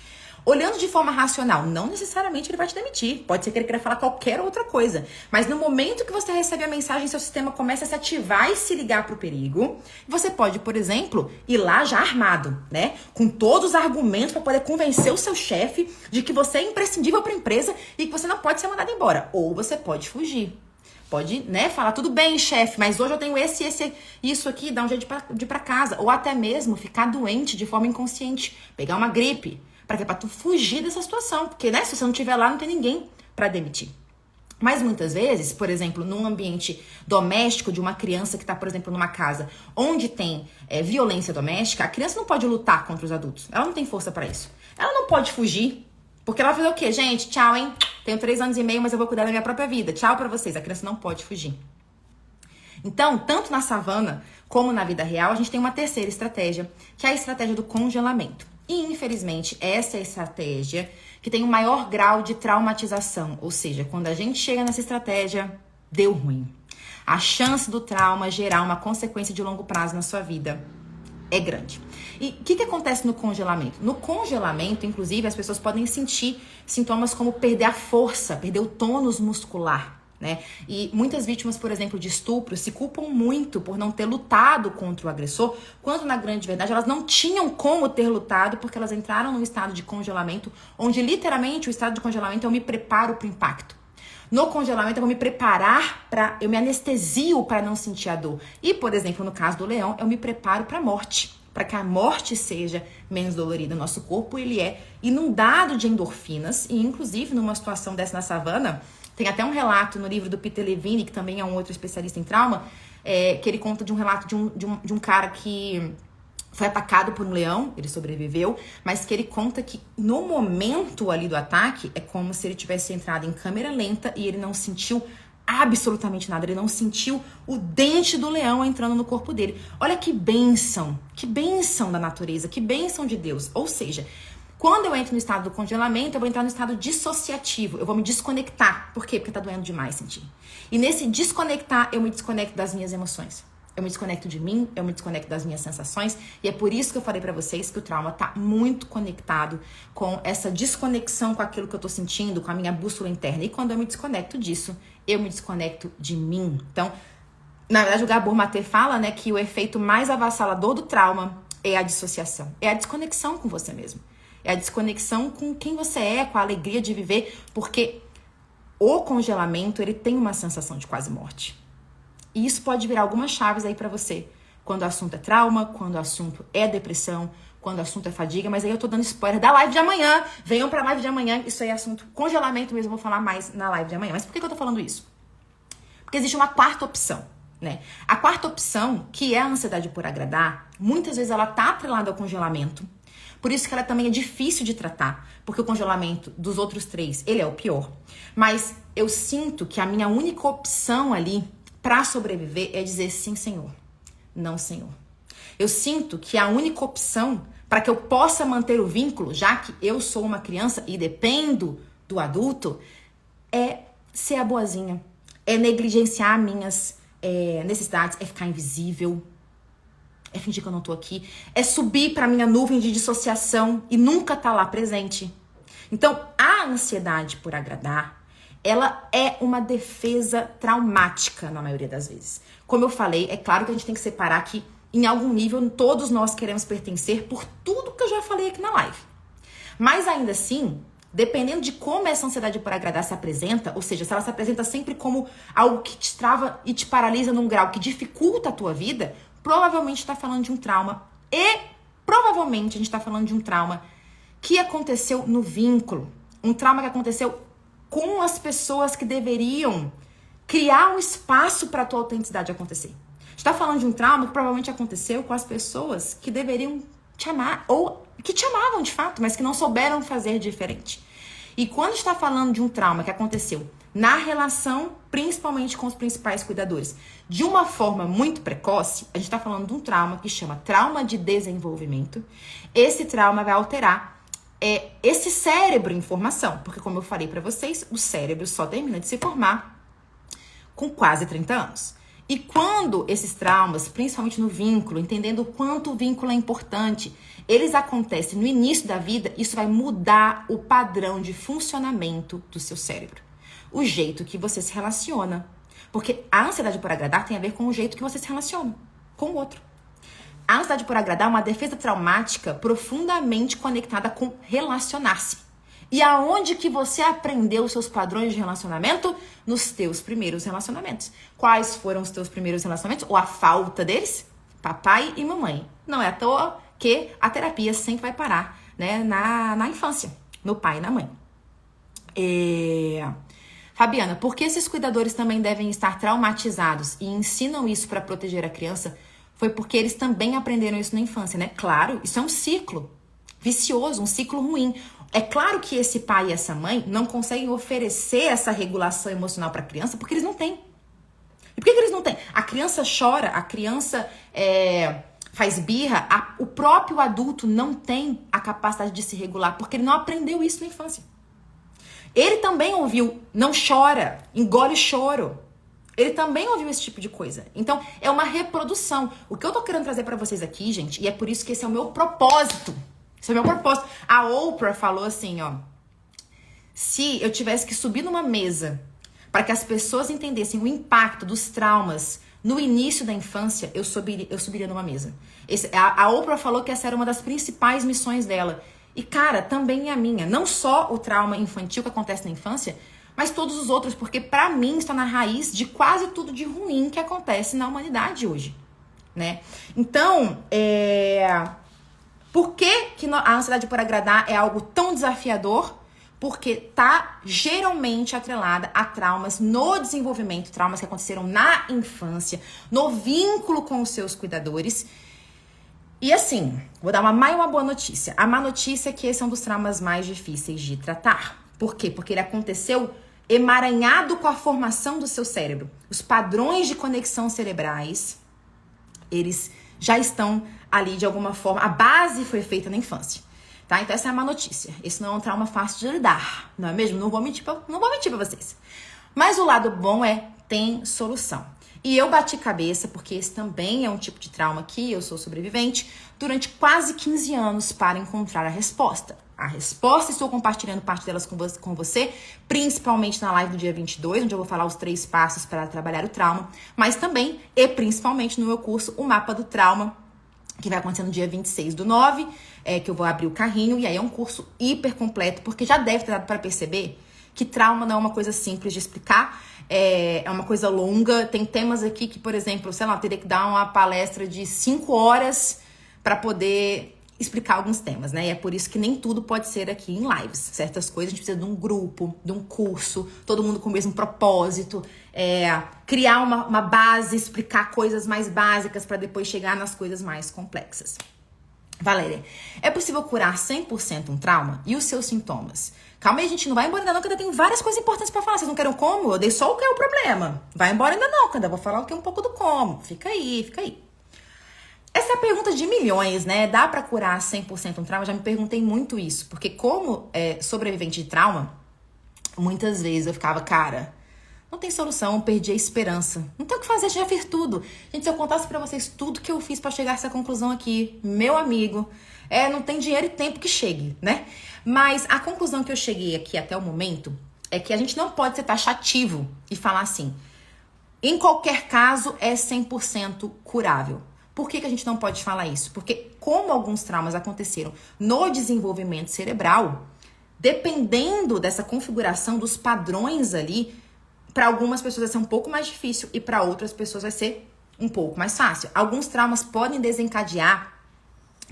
Olhando de forma racional, não necessariamente ele vai te demitir. Pode ser que ele queira falar qualquer outra coisa. Mas no momento que você recebe a mensagem, seu sistema começa a se ativar e se ligar pro perigo. Você pode, por exemplo, ir lá já armado, né? Com todos os argumentos para poder convencer o seu chefe de que você é imprescindível para a empresa e que você não pode ser mandado embora. Ou você pode fugir. Pode, né, falar, tudo bem, chefe, mas hoje eu tenho isso aqui, dá um jeito de ir pra casa. Ou até mesmo ficar doente de forma inconsciente, pegar uma gripe. Pra quê? Pra tu fugir dessa situação. Porque, né, se você não estiver lá, não tem ninguém pra demitir. Mas muitas vezes, por exemplo, num ambiente doméstico de uma criança que tá, por exemplo, numa casa onde tem violência doméstica, a criança não pode lutar contra os adultos. Ela não tem força pra isso. Ela não pode fugir. Porque ela vai fazer o quê? Gente, tchau, hein? Tenho 3 anos e meio, mas eu vou cuidar da minha própria vida. Tchau pra vocês. A criança não pode fugir. Então, tanto na savana como na vida real, a gente tem uma terceira estratégia, que é a estratégia do congelamento. E, infelizmente, essa é a estratégia que tem o maior grau de traumatização. Ou seja, quando a gente chega nessa estratégia, deu ruim. A chance do trauma gerar uma consequência de longo prazo na sua vida é grande. E o que acontece no congelamento? No congelamento, inclusive, as pessoas podem sentir sintomas como perder a força, perder o tônus muscular, né? E muitas vítimas, por exemplo, de estupro, se culpam muito por não ter lutado contra o agressor, quando na grande verdade elas não tinham como ter lutado porque elas entraram num estado de congelamento, onde literalmente o estado de congelamento é o me preparo para o impacto. No congelamento, eu vou me preparar eu me anestesio para não sentir a dor. E, por exemplo, no caso do leão, eu me preparo para a morte, para que a morte seja menos dolorida. Nosso corpo, ele é inundado de endorfinas, e inclusive numa situação dessa na savana, tem até um relato no livro do Peter Levine, que também é um outro especialista em trauma, que ele conta de um relato de um cara que foi atacado por um leão, ele sobreviveu, mas que ele conta que no momento ali do ataque, é como se ele tivesse entrado em câmera lenta e ele não sentiu absolutamente nada, ele não sentiu o dente do leão entrando no corpo dele. Olha que bênção da natureza, que bênção de Deus. Ou seja, quando eu entro no estado do congelamento, eu vou entrar no estado dissociativo, eu vou me desconectar. Por quê? Porque tá doendo demais sentir. E nesse desconectar, eu me desconecto das minhas emoções. Eu me desconecto de mim, eu me desconecto das minhas sensações. E é por isso que eu falei pra vocês que o trauma tá muito conectado com essa desconexão com aquilo que eu tô sentindo, com a minha bússola interna. E quando eu me desconecto disso, eu me desconecto de mim. Então, na verdade, o Gabor Maté fala, né, que o efeito mais avassalador do trauma é a dissociação. É a desconexão com você mesmo. É a desconexão com quem você é, com a alegria de viver. Porque o congelamento, ele tem uma sensação de quase morte. E isso pode virar algumas chaves aí pra você. Quando o assunto é trauma, quando o assunto é depressão, quando o assunto é fadiga. Mas aí eu tô dando spoiler da live de amanhã. Venham pra live de amanhã. Isso aí é assunto congelamento mesmo. Vou falar mais na live de amanhã. Mas por que eu tô falando isso? Porque existe uma quarta opção, né? A quarta opção, que é a ansiedade por agradar, muitas vezes ela tá atrelada ao congelamento. Por isso que ela também é difícil de tratar. Porque o congelamento dos outros três, ele é o pior. Mas eu sinto que a minha única opção ali para sobreviver é dizer sim, Senhor. Não, Senhor. Eu sinto que a única opção para que eu possa manter o vínculo, já que eu sou uma criança e dependo do adulto, é ser a boazinha. É negligenciar minhas necessidades, é ficar invisível, é fingir que eu não tô aqui, é subir pra minha nuvem de dissociação e nunca tá lá presente. Então, a ansiedade por agradar, ela é uma defesa traumática na maioria das vezes. Como eu falei, é claro que a gente tem que separar que em algum nível todos nós queremos pertencer por tudo que eu já falei aqui na live. Mas ainda assim, dependendo de como essa ansiedade por agradar se apresenta, ou seja, se ela se apresenta sempre como algo que te trava e te paralisa num grau que dificulta a tua vida, provavelmente está falando de um trauma. E provavelmente a gente está falando de um trauma que aconteceu no vínculo. Um trauma que aconteceu com as pessoas que deveriam criar um espaço para a tua autenticidade acontecer. A gente está falando de um trauma que provavelmente aconteceu com as pessoas que deveriam te amar, ou que te amavam de fato, mas que não souberam fazer diferente. E quando está falando de um trauma que aconteceu na relação, principalmente com os principais cuidadores, de uma forma muito precoce, a gente está falando de um trauma que chama trauma de desenvolvimento. Esse trauma vai alterar esse cérebro em formação, porque como eu falei para vocês, o cérebro só termina de se formar com quase 30 anos. E quando esses traumas, principalmente no vínculo, entendendo o quanto o vínculo é importante, eles acontecem no início da vida, isso vai mudar o padrão de funcionamento do seu cérebro. O jeito que você se relaciona. Porque a ansiedade por agradar tem a ver com o jeito que você se relaciona com o outro. A ansiedade por agradar é uma defesa traumática profundamente conectada com relacionar-se. E aonde que você aprendeu os seus padrões de relacionamento? Nos teus primeiros relacionamentos. Quais foram os teus primeiros relacionamentos? Ou a falta deles? Papai e mamãe. Não é à toa que a terapia sempre vai parar, né, na infância, no pai e na mãe. Fabiana, por que esses cuidadores também devem estar traumatizados e ensinam isso para proteger a criança? Foi porque eles também aprenderam isso na infância, né? Claro, isso é um ciclo vicioso, um ciclo ruim. É claro que esse pai e essa mãe não conseguem oferecer essa regulação emocional para a criança porque eles não têm. E por que eles não têm? A criança chora, a criança faz birra, o próprio adulto não tem a capacidade de se regular porque ele não aprendeu isso na infância. Ele também ouviu, não chora, engole choro. Ele também ouviu esse tipo de coisa. Então, é uma reprodução. O que eu tô querendo trazer pra vocês aqui, gente, e é por isso que esse é o meu propósito. Esse é o meu propósito. A Oprah falou assim, ó. Se eu tivesse que subir numa mesa para que as pessoas entendessem o impacto dos traumas no início da infância, eu subiria numa mesa. A Oprah falou que essa era uma das principais missões dela. E, cara, também é a minha. Não só o trauma infantil que acontece na infância, mas todos os outros, porque pra mim está na raiz de quase tudo de ruim que acontece na humanidade hoje, né? Então, por que a ansiedade por agradar é algo tão desafiador? Porque tá geralmente atrelada a traumas no desenvolvimento, traumas que aconteceram na infância, no vínculo com os seus cuidadores. E assim, vou dar uma má e uma boa notícia. A má notícia é que esse é um dos traumas mais difíceis de tratar. Por quê? Porque ele aconteceu emaranhado com a formação do seu cérebro. Os padrões de conexão cerebrais, eles já estão ali de alguma forma. A base foi feita na infância. Tá? Então essa é a má notícia. Esse não é um trauma fácil de lidar, não é mesmo? Não vou mentir pra vocês. Mas o lado bom tem solução. E eu bati cabeça, porque esse também é um tipo de trauma que eu sou sobrevivente, durante quase 15 anos para encontrar a resposta. A resposta, estou compartilhando parte delas com você, principalmente na live do dia 22, onde eu vou falar os 3 passos para trabalhar o trauma, mas também e principalmente no meu curso, o Mapa do Trauma, que vai acontecer no dia 26/9, que eu vou abrir o carrinho, e aí é um curso hiper completo, porque já deve ter dado para perceber que trauma não é uma coisa simples de explicar, é uma coisa longa. Tem temas aqui que, por exemplo, sei lá, eu teria que dar uma palestra de 5 horas para poder explicar alguns temas, né? E é por isso que nem tudo pode ser aqui em lives. Certas coisas a gente precisa de um grupo, de um curso, todo mundo com o mesmo propósito, criar uma base, explicar coisas mais básicas para depois chegar nas coisas mais complexas. Valéria, é possível curar 100% um trauma? E os seus sintomas? Calma aí, a gente não vai embora ainda não, que ainda tem várias coisas importantes pra falar. Vocês não querem como? Eu dei só o que é o problema. Vai embora ainda não, que ainda vou falar o que é um pouco do como. Fica aí. Essa é a pergunta de milhões, né? Dá pra curar 100% um trauma? Já me perguntei muito isso. Porque como sobrevivente de trauma, muitas vezes eu ficava, cara, não tem solução, eu perdi a esperança. Não tem o que fazer, já fiz tudo. Gente, se eu contasse pra vocês tudo que eu fiz pra chegar a essa conclusão aqui, meu amigo, não tem dinheiro e tempo que chegue, né? Mas a conclusão que eu cheguei aqui até o momento é que a gente não pode ser taxativo e falar assim, em qualquer caso é 100% curável. Por que a gente não pode falar isso? Porque como alguns traumas aconteceram no desenvolvimento cerebral, dependendo dessa configuração dos padrões ali, para algumas pessoas vai ser um pouco mais difícil e para outras pessoas vai ser um pouco mais fácil. Alguns traumas podem desencadear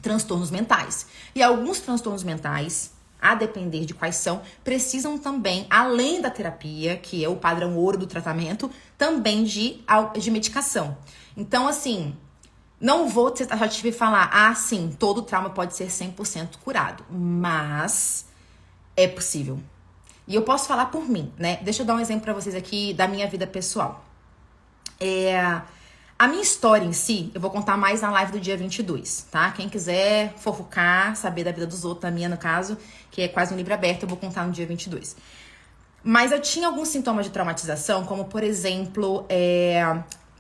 transtornos mentais. E alguns transtornos mentais, a depender de quais são, precisam também, além da terapia, que é o padrão ouro do tratamento, também de medicação. Então, assim, não vou ser taxativa e falar, sim, todo trauma pode ser 100% curado. Mas é possível. E eu posso falar por mim, né? Deixa eu dar um exemplo pra vocês aqui da minha vida pessoal. A minha história em si, eu vou contar mais na live do dia 22, tá? Quem quiser fofocar, saber da vida dos outros, da minha no caso, que é quase um livro aberto, eu vou contar no dia 22. Mas eu tinha alguns sintomas de traumatização, como por exemplo,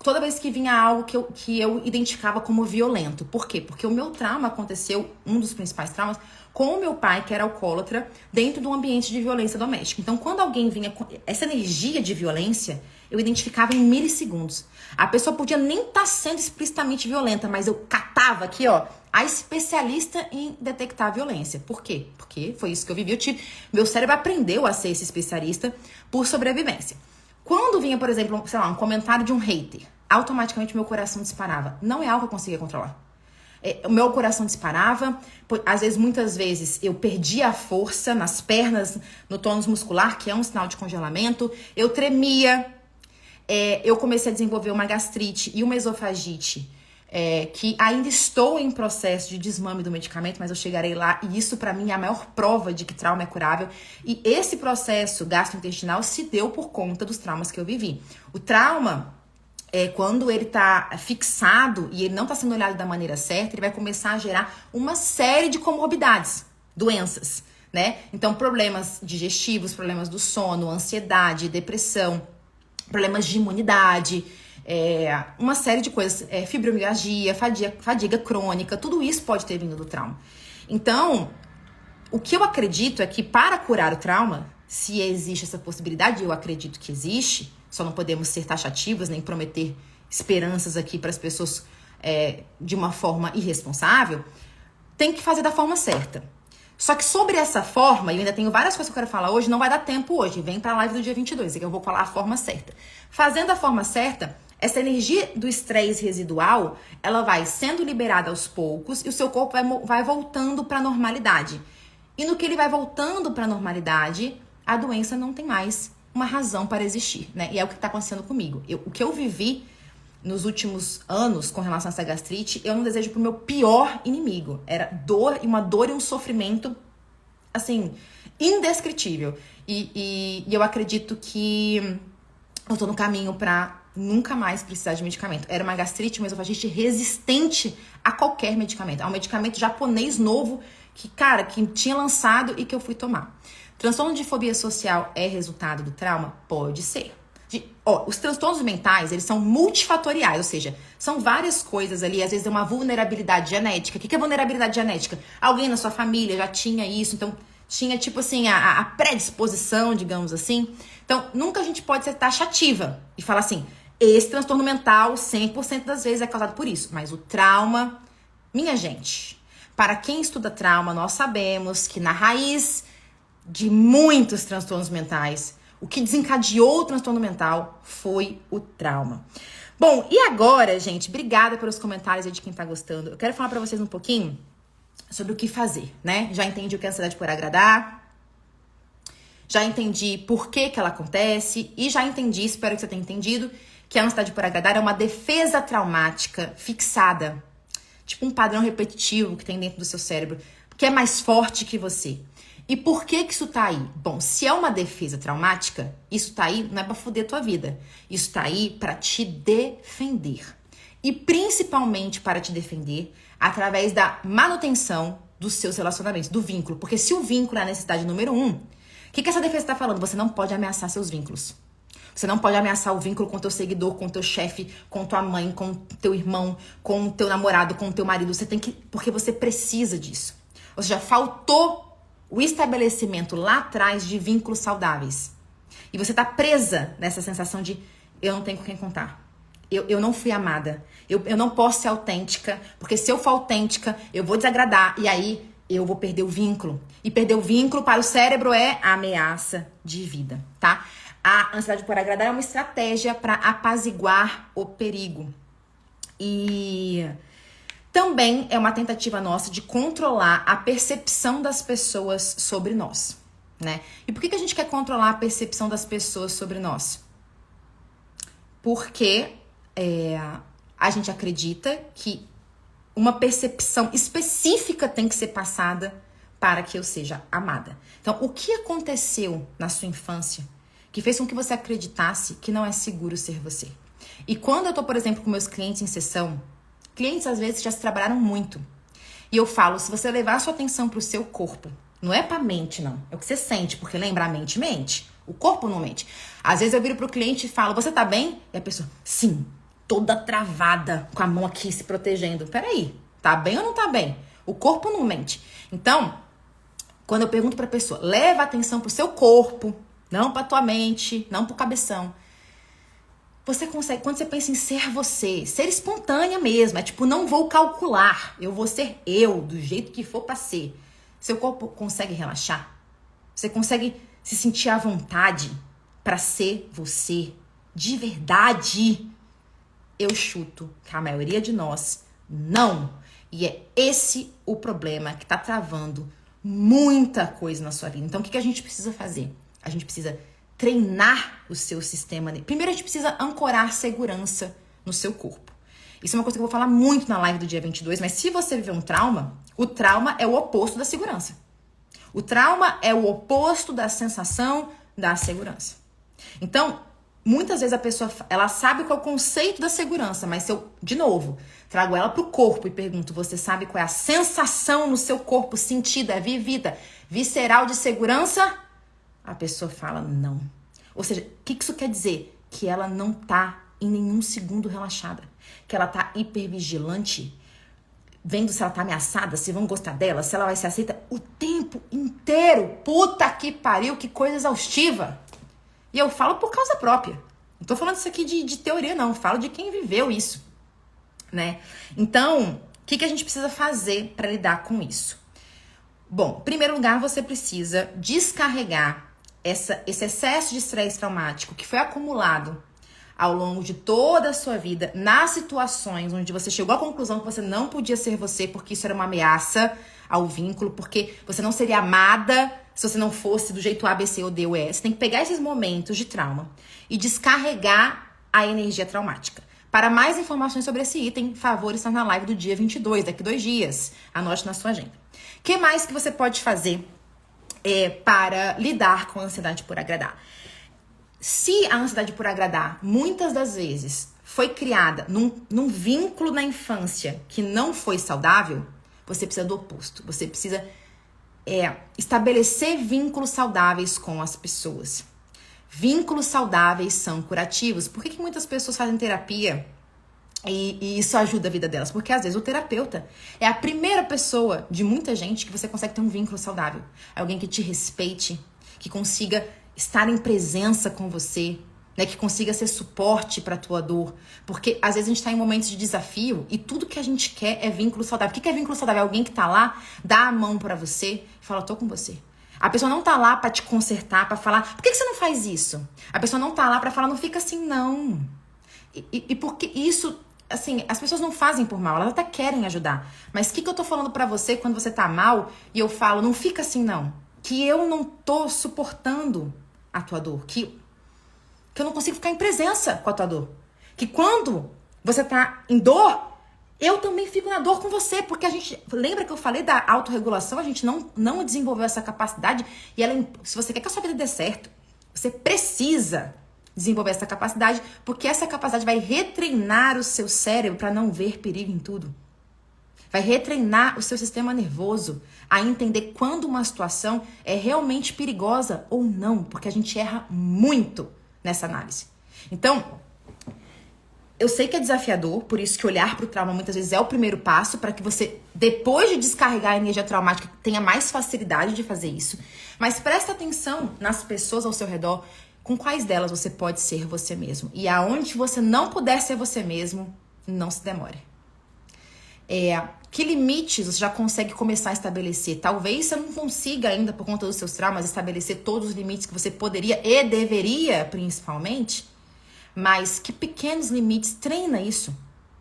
toda vez que vinha algo que eu identificava como violento. Por quê? Porque o meu trauma aconteceu, um dos principais traumas, com o meu pai, que era alcoólatra, dentro de um ambiente de violência doméstica. Então, quando alguém vinha com essa energia de violência, eu identificava em milissegundos. A pessoa podia nem estar sendo explicitamente violenta, mas eu catava aqui, ó, a especialista em detectar a violência. Por quê? Porque foi isso que eu vivi. Meu cérebro aprendeu a ser esse especialista por sobrevivência. Quando vinha, por exemplo, sei lá, um comentário de um hater, automaticamente meu coração disparava. Não é algo que eu conseguia controlar. O meu coração disparava, às vezes, muitas vezes, eu perdia a força nas pernas, no tônus muscular, que é um sinal de congelamento, eu tremia, eu comecei a desenvolver uma gastrite e uma esofagite, que ainda estou em processo de desmame do medicamento, mas eu chegarei lá, e isso pra mim é a maior prova de que trauma é curável, e esse processo gastrointestinal se deu por conta dos traumas que eu vivi. O trauma, quando ele tá fixado e ele não tá sendo olhado da maneira certa, ele vai começar a gerar uma série de comorbidades, doenças, né? Então, problemas digestivos, problemas do sono, ansiedade, depressão, problemas de imunidade, uma série de coisas, fibromialgia, fadiga crônica, tudo isso pode ter vindo do trauma. Então, o que eu acredito é que para curar o trauma, se existe essa possibilidade, eu acredito que existe, só não podemos ser taxativas nem prometer esperanças aqui para as pessoas de uma forma irresponsável, tem que fazer da forma certa. Só que sobre essa forma, eu ainda tenho várias coisas que eu quero falar hoje, não vai dar tempo hoje. Vem pra live do dia 22, que eu vou falar a forma certa. Fazendo a forma certa, essa energia do estresse residual, ela vai sendo liberada aos poucos e o seu corpo vai voltando pra normalidade. E no que ele vai voltando pra normalidade, a doença não tem mais uma razão para existir, né? E é o que tá acontecendo comigo. O que eu vivi nos últimos anos com relação a essa gastrite, eu não desejo pro meu pior inimigo. Era dor e um sofrimento, assim, indescritível. E eu acredito que eu tô no caminho pra nunca mais precisar de medicamento. Era uma gastrite, uma esofagite resistente a qualquer medicamento. A um medicamento japonês novo que tinha lançado e que eu fui tomar. Transtorno de fobia social é resultado do trauma? Pode ser. Os transtornos mentais, eles são multifatoriais, ou seja, são várias coisas ali, às vezes é uma vulnerabilidade genética. O que é vulnerabilidade genética? Alguém na sua família já tinha isso, então tinha, tipo assim, a predisposição, digamos assim. Então, nunca a gente pode ser taxativa e falar assim, esse transtorno mental, 100% das vezes é causado por isso. Mas o trauma, minha gente, para quem estuda trauma, nós sabemos que na raiz de muitos transtornos mentais, o que desencadeou o transtorno mental foi o trauma. Bom, e agora, gente, obrigada pelos comentários aí de quem tá gostando. Eu quero falar pra vocês um pouquinho sobre o que fazer, né? Já entendi o que é ansiedade por agradar, já entendi por que ela acontece e já entendi, espero que você tenha entendido, que a ansiedade por agradar é uma defesa traumática fixada, tipo um padrão repetitivo que tem dentro do seu cérebro, que é mais forte que você. E por que isso tá aí? Bom, se é uma defesa traumática, isso tá aí não é pra foder tua vida. Isso tá aí pra te defender. E principalmente para te defender através da manutenção dos seus relacionamentos, do vínculo. Porque se o vínculo é a necessidade número 1, o que essa defesa tá falando? Você não pode ameaçar seus vínculos. Você não pode ameaçar o vínculo com teu seguidor, com teu chefe, com tua mãe, com teu irmão, com teu namorado, com teu marido. Você tem que... Porque você precisa disso. Ou seja, faltou o estabelecimento lá atrás de vínculos saudáveis. E você tá presa nessa sensação de eu não tenho com quem contar. Eu não fui amada. Eu não posso ser autêntica, porque se eu for autêntica, eu vou desagradar. E aí eu vou perder o vínculo. E perder o vínculo para o cérebro é a ameaça de vida, tá? A ansiedade por agradar é uma estratégia para apaziguar o perigo. E também é uma tentativa nossa de controlar a percepção das pessoas sobre nós, né? E por que a gente quer controlar a percepção das pessoas sobre nós? Porque a gente acredita que uma percepção específica tem que ser passada para que eu seja amada. Então, o que aconteceu na sua infância que fez com que você acreditasse que não é seguro ser você? E quando eu tô, por exemplo, com meus clientes em sessão, clientes, às vezes, já se trabalharam muito. E eu falo, se você levar a sua atenção pro seu corpo, não é pra mente, não. É o que você sente, porque lembra, a mente mente. O corpo não mente. Às vezes eu viro pro cliente e falo, você tá bem? E a pessoa, sim, toda travada, com a mão aqui se protegendo. Peraí, tá bem ou não tá bem? O corpo não mente. Então, quando eu pergunto pra pessoa, leva a atenção pro seu corpo, não pra tua mente, não pro cabeção. Você consegue, quando você pensa em ser você, ser espontânea mesmo, é tipo, não vou calcular, eu vou ser eu, do jeito que for pra ser. Seu corpo consegue relaxar? Você consegue se sentir à vontade pra ser você, de verdade? Eu chuto que a maioria de nós não. E é esse o problema que tá travando muita coisa na sua vida. Então, o que a gente precisa fazer? A gente precisa treinar o seu sistema. Primeiro, a gente precisa ancorar segurança no seu corpo. Isso é uma coisa que eu vou falar muito na live do dia 22, mas se você viver um trauma, o trauma é o oposto da segurança. O trauma é o oposto da sensação da segurança. Então, muitas vezes a pessoa, ela sabe qual é o conceito da segurança, mas se eu, de novo, trago ela pro corpo e pergunto, você sabe qual é a sensação no seu corpo sentida, vivida, visceral de segurança? A pessoa fala não. Ou seja, o que isso quer dizer? Que ela não tá em nenhum segundo relaxada. Que ela tá hipervigilante, vendo se ela tá ameaçada, se vão gostar dela, se ela vai ser aceita o tempo inteiro. Puta que pariu, que coisa exaustiva. E eu falo por causa própria. Não tô falando isso aqui de teoria, não. Falo de quem viveu isso, né? Então, o que a gente precisa fazer para lidar com isso? Bom, em primeiro lugar, você precisa descarregar esse excesso de estresse traumático que foi acumulado ao longo de toda a sua vida, nas situações onde você chegou à conclusão que você não podia ser você, porque isso era uma ameaça ao vínculo, porque você não seria amada se você não fosse do jeito A, B, C ou D ou E. Você tem que pegar esses momentos de trauma e descarregar a energia traumática. Para mais informações sobre esse item, favor estar na live do dia 22, daqui 2 dias. Anote na sua agenda. O que mais que você pode fazer para lidar com a ansiedade por agradar? Se a ansiedade por agradar, muitas das vezes, foi criada num vínculo na infância que não foi saudável, você precisa do oposto. Você precisa estabelecer vínculos saudáveis com as pessoas. Vínculos saudáveis são curativos. Por que muitas pessoas fazem terapia e isso ajuda a vida delas? Porque às vezes o terapeuta é a primeira pessoa de muita gente que você consegue ter um vínculo saudável. Alguém que te respeite, que consiga estar em presença com você, né, que consiga ser suporte para a tua dor. Porque às vezes a gente está em momentos de desafio e tudo que a gente quer é vínculo saudável. O que é vínculo saudável? É alguém que tá lá, dá a mão para você e fala, tô com você. A pessoa não tá lá para te consertar, para falar, por que você não faz isso? A pessoa não tá lá para falar, não fica assim, não. E porque isso, assim, as pessoas não fazem por mal, elas até querem ajudar. Mas o que eu tô falando para você quando você tá mal e eu falo, não fica assim, não? Que eu não tô suportando a tua dor, que eu não consigo ficar em presença com a tua dor. Que quando você tá em dor, eu também fico na dor com você, porque a gente, lembra que eu falei da autorregulação? A gente não desenvolveu essa capacidade e se você quer que a sua vida dê certo, você precisa desenvolver essa capacidade, porque essa capacidade vai retreinar o seu cérebro para não ver perigo em tudo. Vai retreinar o seu sistema nervoso a entender quando uma situação é realmente perigosa ou não, porque a gente erra muito nessa análise. Então, eu sei que é desafiador, por isso que olhar para o trauma muitas vezes é o primeiro passo para que você, depois de descarregar a energia traumática, tenha mais facilidade de fazer isso. Mas presta atenção nas pessoas ao seu redor, com quais delas você pode ser você mesmo. E aonde você não puder ser você mesmo, não se demore. Que limites você já consegue começar a estabelecer? Talvez você não consiga ainda, por conta dos seus traumas, estabelecer todos os limites que você poderia e deveria, principalmente. Mas que pequenos limites, treina isso.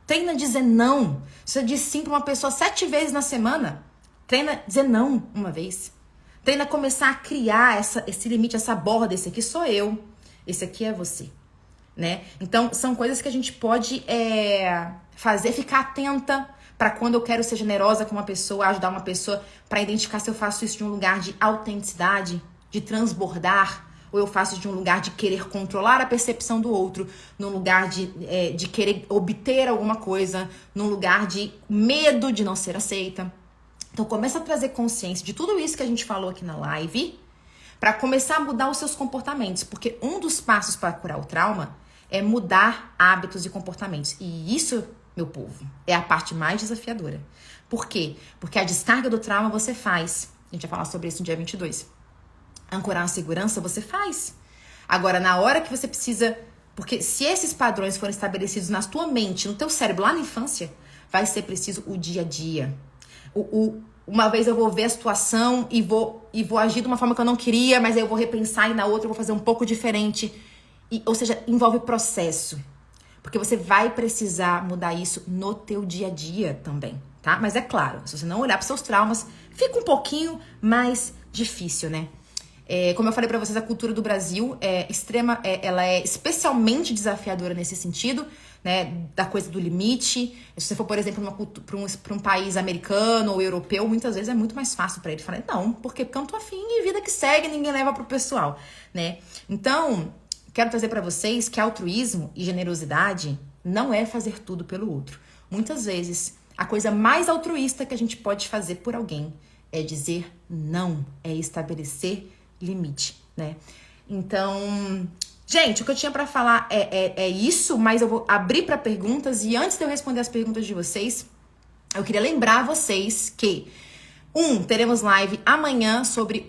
Treina dizer não. Se você diz sim para uma pessoa 7 vezes na semana, treina dizer não uma vez. Treina começar a criar esse limite, essa borda. Esse aqui sou eu, esse aqui é você. Né? Então, são coisas que a gente pode fazer, ficar atenta para quando eu quero ser generosa com uma pessoa, ajudar uma pessoa, para identificar se eu faço isso de um lugar de autenticidade, de transbordar, ou eu faço de um lugar de querer controlar a percepção do outro, num lugar de querer obter alguma coisa, num lugar de medo de não ser aceita. Então começa a trazer consciência de tudo isso que a gente falou aqui na live, para começar a mudar os seus comportamentos, porque um dos passos para curar o trauma é mudar hábitos e comportamentos. E isso, meu povo, é a parte mais desafiadora. Por quê? Porque a descarga do trauma você faz. A gente vai falar sobre isso no dia 22. Ancorar a segurança você faz. Agora, na hora que você precisa... Porque se esses padrões forem estabelecidos na tua mente, no teu cérebro, lá na infância, vai ser preciso o dia a dia. Uma vez eu vou ver a situação e vou agir de uma forma que eu não queria, mas aí eu vou repensar e na outra eu vou fazer um pouco diferente. Ou seja, envolve processo. Porque você vai precisar mudar isso no teu dia a dia também, tá? Mas é claro, se você não olhar para seus traumas, fica um pouquinho mais difícil, né? Como eu falei pra vocês, a cultura do Brasil ela é especialmente desafiadora nesse sentido, né? Da coisa do limite. Se você for, por exemplo, pra um país americano ou europeu, muitas vezes é muito mais fácil pra ele falar, não, porque eu não tô afim e vida que segue, ninguém leva pro pessoal, né? Então, quero trazer pra vocês que altruísmo e generosidade não é fazer tudo pelo outro. Muitas vezes, a coisa mais altruísta que a gente pode fazer por alguém é dizer não, é estabelecer limite, né? Então, gente, o que eu tinha pra falar é isso, mas eu vou abrir pra perguntas e antes de eu responder as perguntas de vocês, eu queria lembrar vocês que teremos live amanhã sobre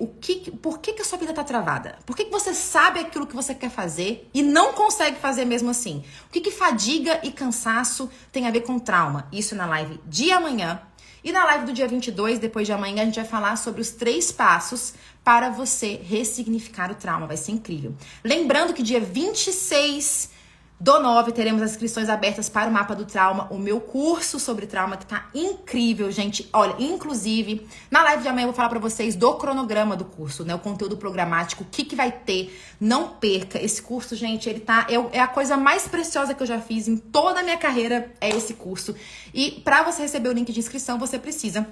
por que a sua vida tá travada. Por que você sabe aquilo que você quer fazer e não consegue fazer mesmo assim? O que fadiga e cansaço tem a ver com trauma? Isso na live de amanhã. E na live do dia 22, depois de amanhã, a gente vai falar sobre os 3 passos para você ressignificar o trauma. Vai ser incrível. Lembrando que dia 26/9 teremos as inscrições abertas para o Mapa do Trauma, o meu curso sobre trauma, que tá incrível, gente. Olha, inclusive, na live de amanhã eu vou falar para vocês do cronograma do curso, né? O conteúdo programático, o que vai ter. Não perca. Esse curso, gente, ele tá... É a coisa mais preciosa que eu já fiz em toda a minha carreira, é esse curso. E para você receber o link de inscrição, você precisa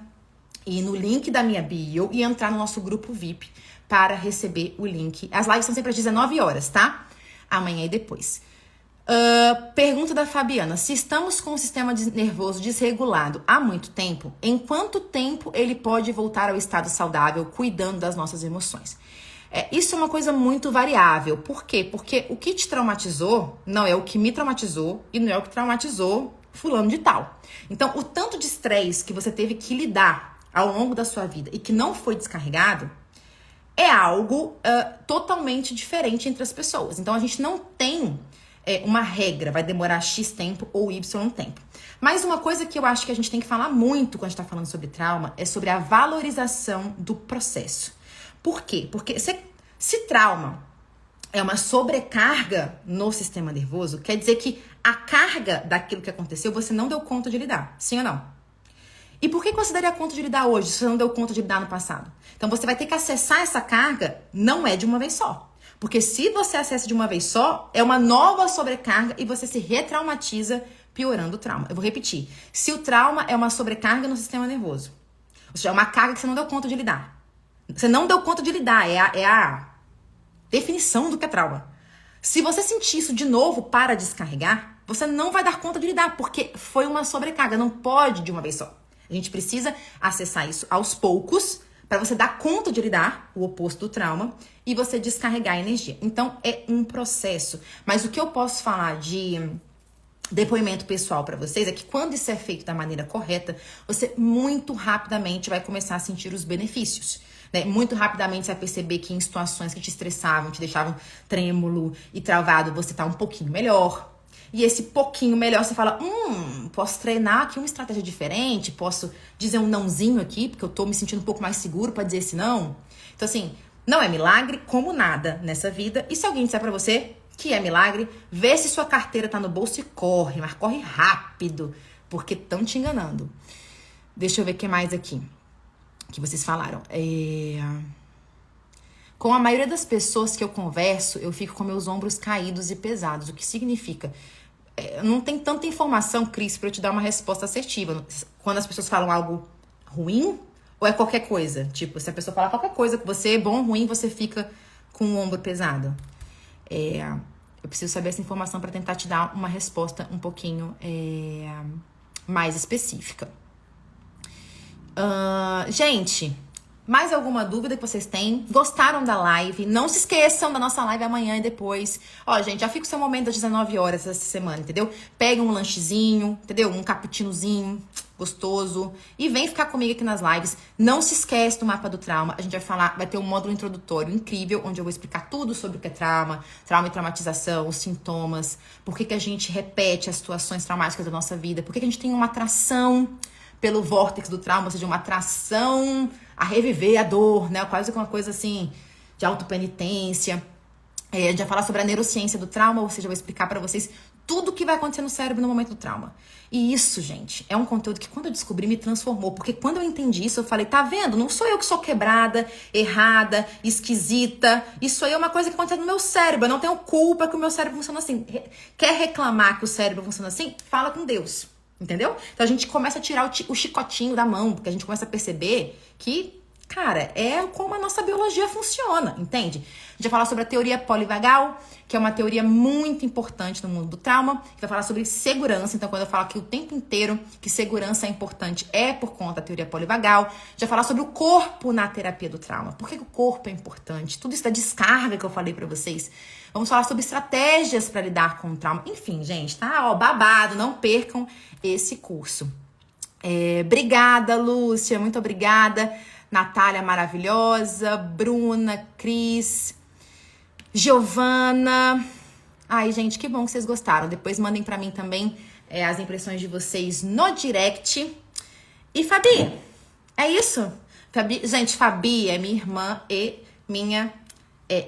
ir no link da minha bio e entrar no nosso grupo VIP para receber o link. As lives são sempre às 19 horas, tá? Amanhã e depois. Pergunta da Fabiana: se estamos com o sistema nervoso desregulado há muito tempo, em quanto tempo ele pode voltar ao estado saudável, cuidando das nossas emoções? Isso é uma coisa muito variável. Por quê? Porque o que te traumatizou não é o que me traumatizou e não é o que traumatizou fulano de tal. Então, o tanto de estresse que você teve que lidar ao longo da sua vida e que não foi descarregado é algo totalmente diferente entre as pessoas. Então, a gente não tem uma regra, vai demorar X tempo ou Y tempo. Mas uma coisa que eu acho que a gente tem que falar muito quando a gente tá falando sobre trauma é sobre a valorização do processo. Por quê? Porque se trauma é uma sobrecarga no sistema nervoso, quer dizer que a carga daquilo que aconteceu você não deu conta de lidar, sim ou não? E por que você daria conta de lidar hoje se você não deu conta de lidar no passado? Então você vai ter que acessar essa carga, não é de uma vez só. Porque se você acessa de uma vez só, é uma nova sobrecarga e você se retraumatiza, piorando o trauma. Eu vou repetir. Se o trauma é uma sobrecarga no sistema nervoso, ou seja, é uma carga que você não deu conta de lidar. Você não deu conta de lidar, é a definição do que é trauma. Se você sentir isso de novo para descarregar, você não vai dar conta de lidar, porque foi uma sobrecarga, não pode de uma vez só. A gente precisa acessar isso aos poucos, para você dar conta de lidar, o oposto do trauma, e você descarregar a energia. Então, é um processo. Mas o que eu posso falar de depoimento pessoal para vocês é que quando isso é feito da maneira correta, você muito rapidamente vai começar a sentir os benefícios. Né? Muito rapidamente você vai perceber que em situações que te estressavam, te deixavam trêmulo e travado, você tá um pouquinho melhor. E esse pouquinho melhor, você fala, posso treinar aqui uma estratégia diferente, posso dizer um nãozinho aqui, porque eu tô me sentindo um pouco mais seguro pra dizer esse não. Então, assim, não é milagre como nada nessa vida. E se alguém disser pra você que é milagre, vê se sua carteira tá no bolso e corre, mas corre rápido, porque estão te enganando. Deixa eu ver o que mais aqui que vocês falaram. Com a maioria das pessoas que eu converso, eu fico com meus ombros caídos e pesados. O que significa? Não tem tanta informação, Cris, pra eu te dar uma resposta assertiva. Quando as pessoas falam algo ruim, ou é qualquer coisa? Tipo, se a pessoa falar qualquer coisa com você, bom ou ruim, você fica com o ombro pesado. Eu preciso saber essa informação pra tentar te dar uma resposta um pouquinho mais específica. Gente... Mais alguma dúvida que vocês têm? Gostaram da live? Não se esqueçam da nossa live amanhã e depois. Ó, gente, já fica o seu momento às 19 horas essa semana, entendeu? Pega um lanchezinho, entendeu? Um cappuccinozinho gostoso e vem ficar comigo aqui nas lives. Não se esquece do Mapa do Trauma. A gente vai ter um módulo introdutório incrível, onde eu vou explicar tudo sobre o que é trauma e traumatização, os sintomas, por que a gente repete as situações traumáticas da nossa vida, por que a gente tem uma atração pelo vórtice do trauma, ou seja, uma atração a reviver a dor, né? Quase uma coisa assim de autopenitência. A gente vai falar sobre a neurociência do trauma, ou seja, eu vou explicar pra vocês tudo o que vai acontecer no cérebro no momento do trauma. E isso, gente, é um conteúdo que quando eu descobri me transformou, porque quando eu entendi isso, eu falei, tá vendo? Não sou eu que sou quebrada, errada, esquisita. Isso aí é uma coisa que acontece no meu cérebro. Eu não tenho culpa que o meu cérebro funciona assim. Quer reclamar que o cérebro funciona assim? Fala com Deus. Entendeu? Então a gente começa a tirar o chicotinho da mão, porque a gente começa a perceber que, cara, é como a nossa biologia funciona, entende? A gente vai falar sobre a teoria polivagal, que é uma teoria muito importante no mundo do trauma. A gente vai falar sobre segurança, então quando eu falo aqui o tempo inteiro que segurança é importante, é por conta da teoria polivagal. A gente vai falar sobre o corpo na terapia do trauma. Por que o corpo é importante? Tudo isso da descarga que eu falei pra vocês. Vamos falar sobre estratégias para lidar com o trauma. Enfim, gente, tá? Babado, não percam esse curso. Obrigada, Lúcia, muito obrigada. Natália, maravilhosa. Bruna, Cris, Giovana. Ai, gente, que bom que vocês gostaram. Depois mandem pra mim também as impressões de vocês no direct. E Fabi, é isso. Fabi, gente, Fabi é minha irmã e minha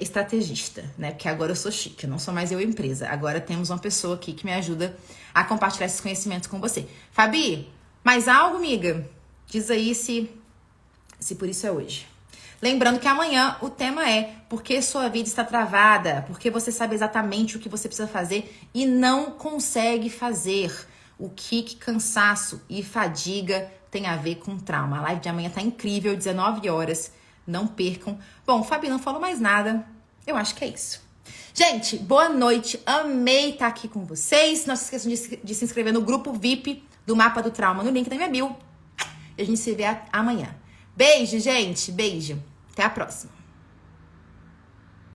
estrategista, né? Porque agora eu sou chique, não sou mais eu empresa. Agora temos uma pessoa aqui que me ajuda a compartilhar esses conhecimentos com você. Fabi, mais algo, amiga? Diz aí se por isso é hoje. Lembrando que amanhã o tema é por que sua vida está travada, porque você sabe exatamente o que você precisa fazer e não consegue fazer. O que cansaço e fadiga tem a ver com trauma. A live de amanhã tá incrível, 19 horas. Não percam. Bom, o Fabi não falou mais nada. Eu acho que é isso. Gente, boa noite. Amei estar aqui com vocês. Não se esqueçam de se inscrever no grupo VIP do Mapa do Trauma no link da minha bio. E a gente se vê amanhã. Beijo, gente. Beijo. Até a próxima.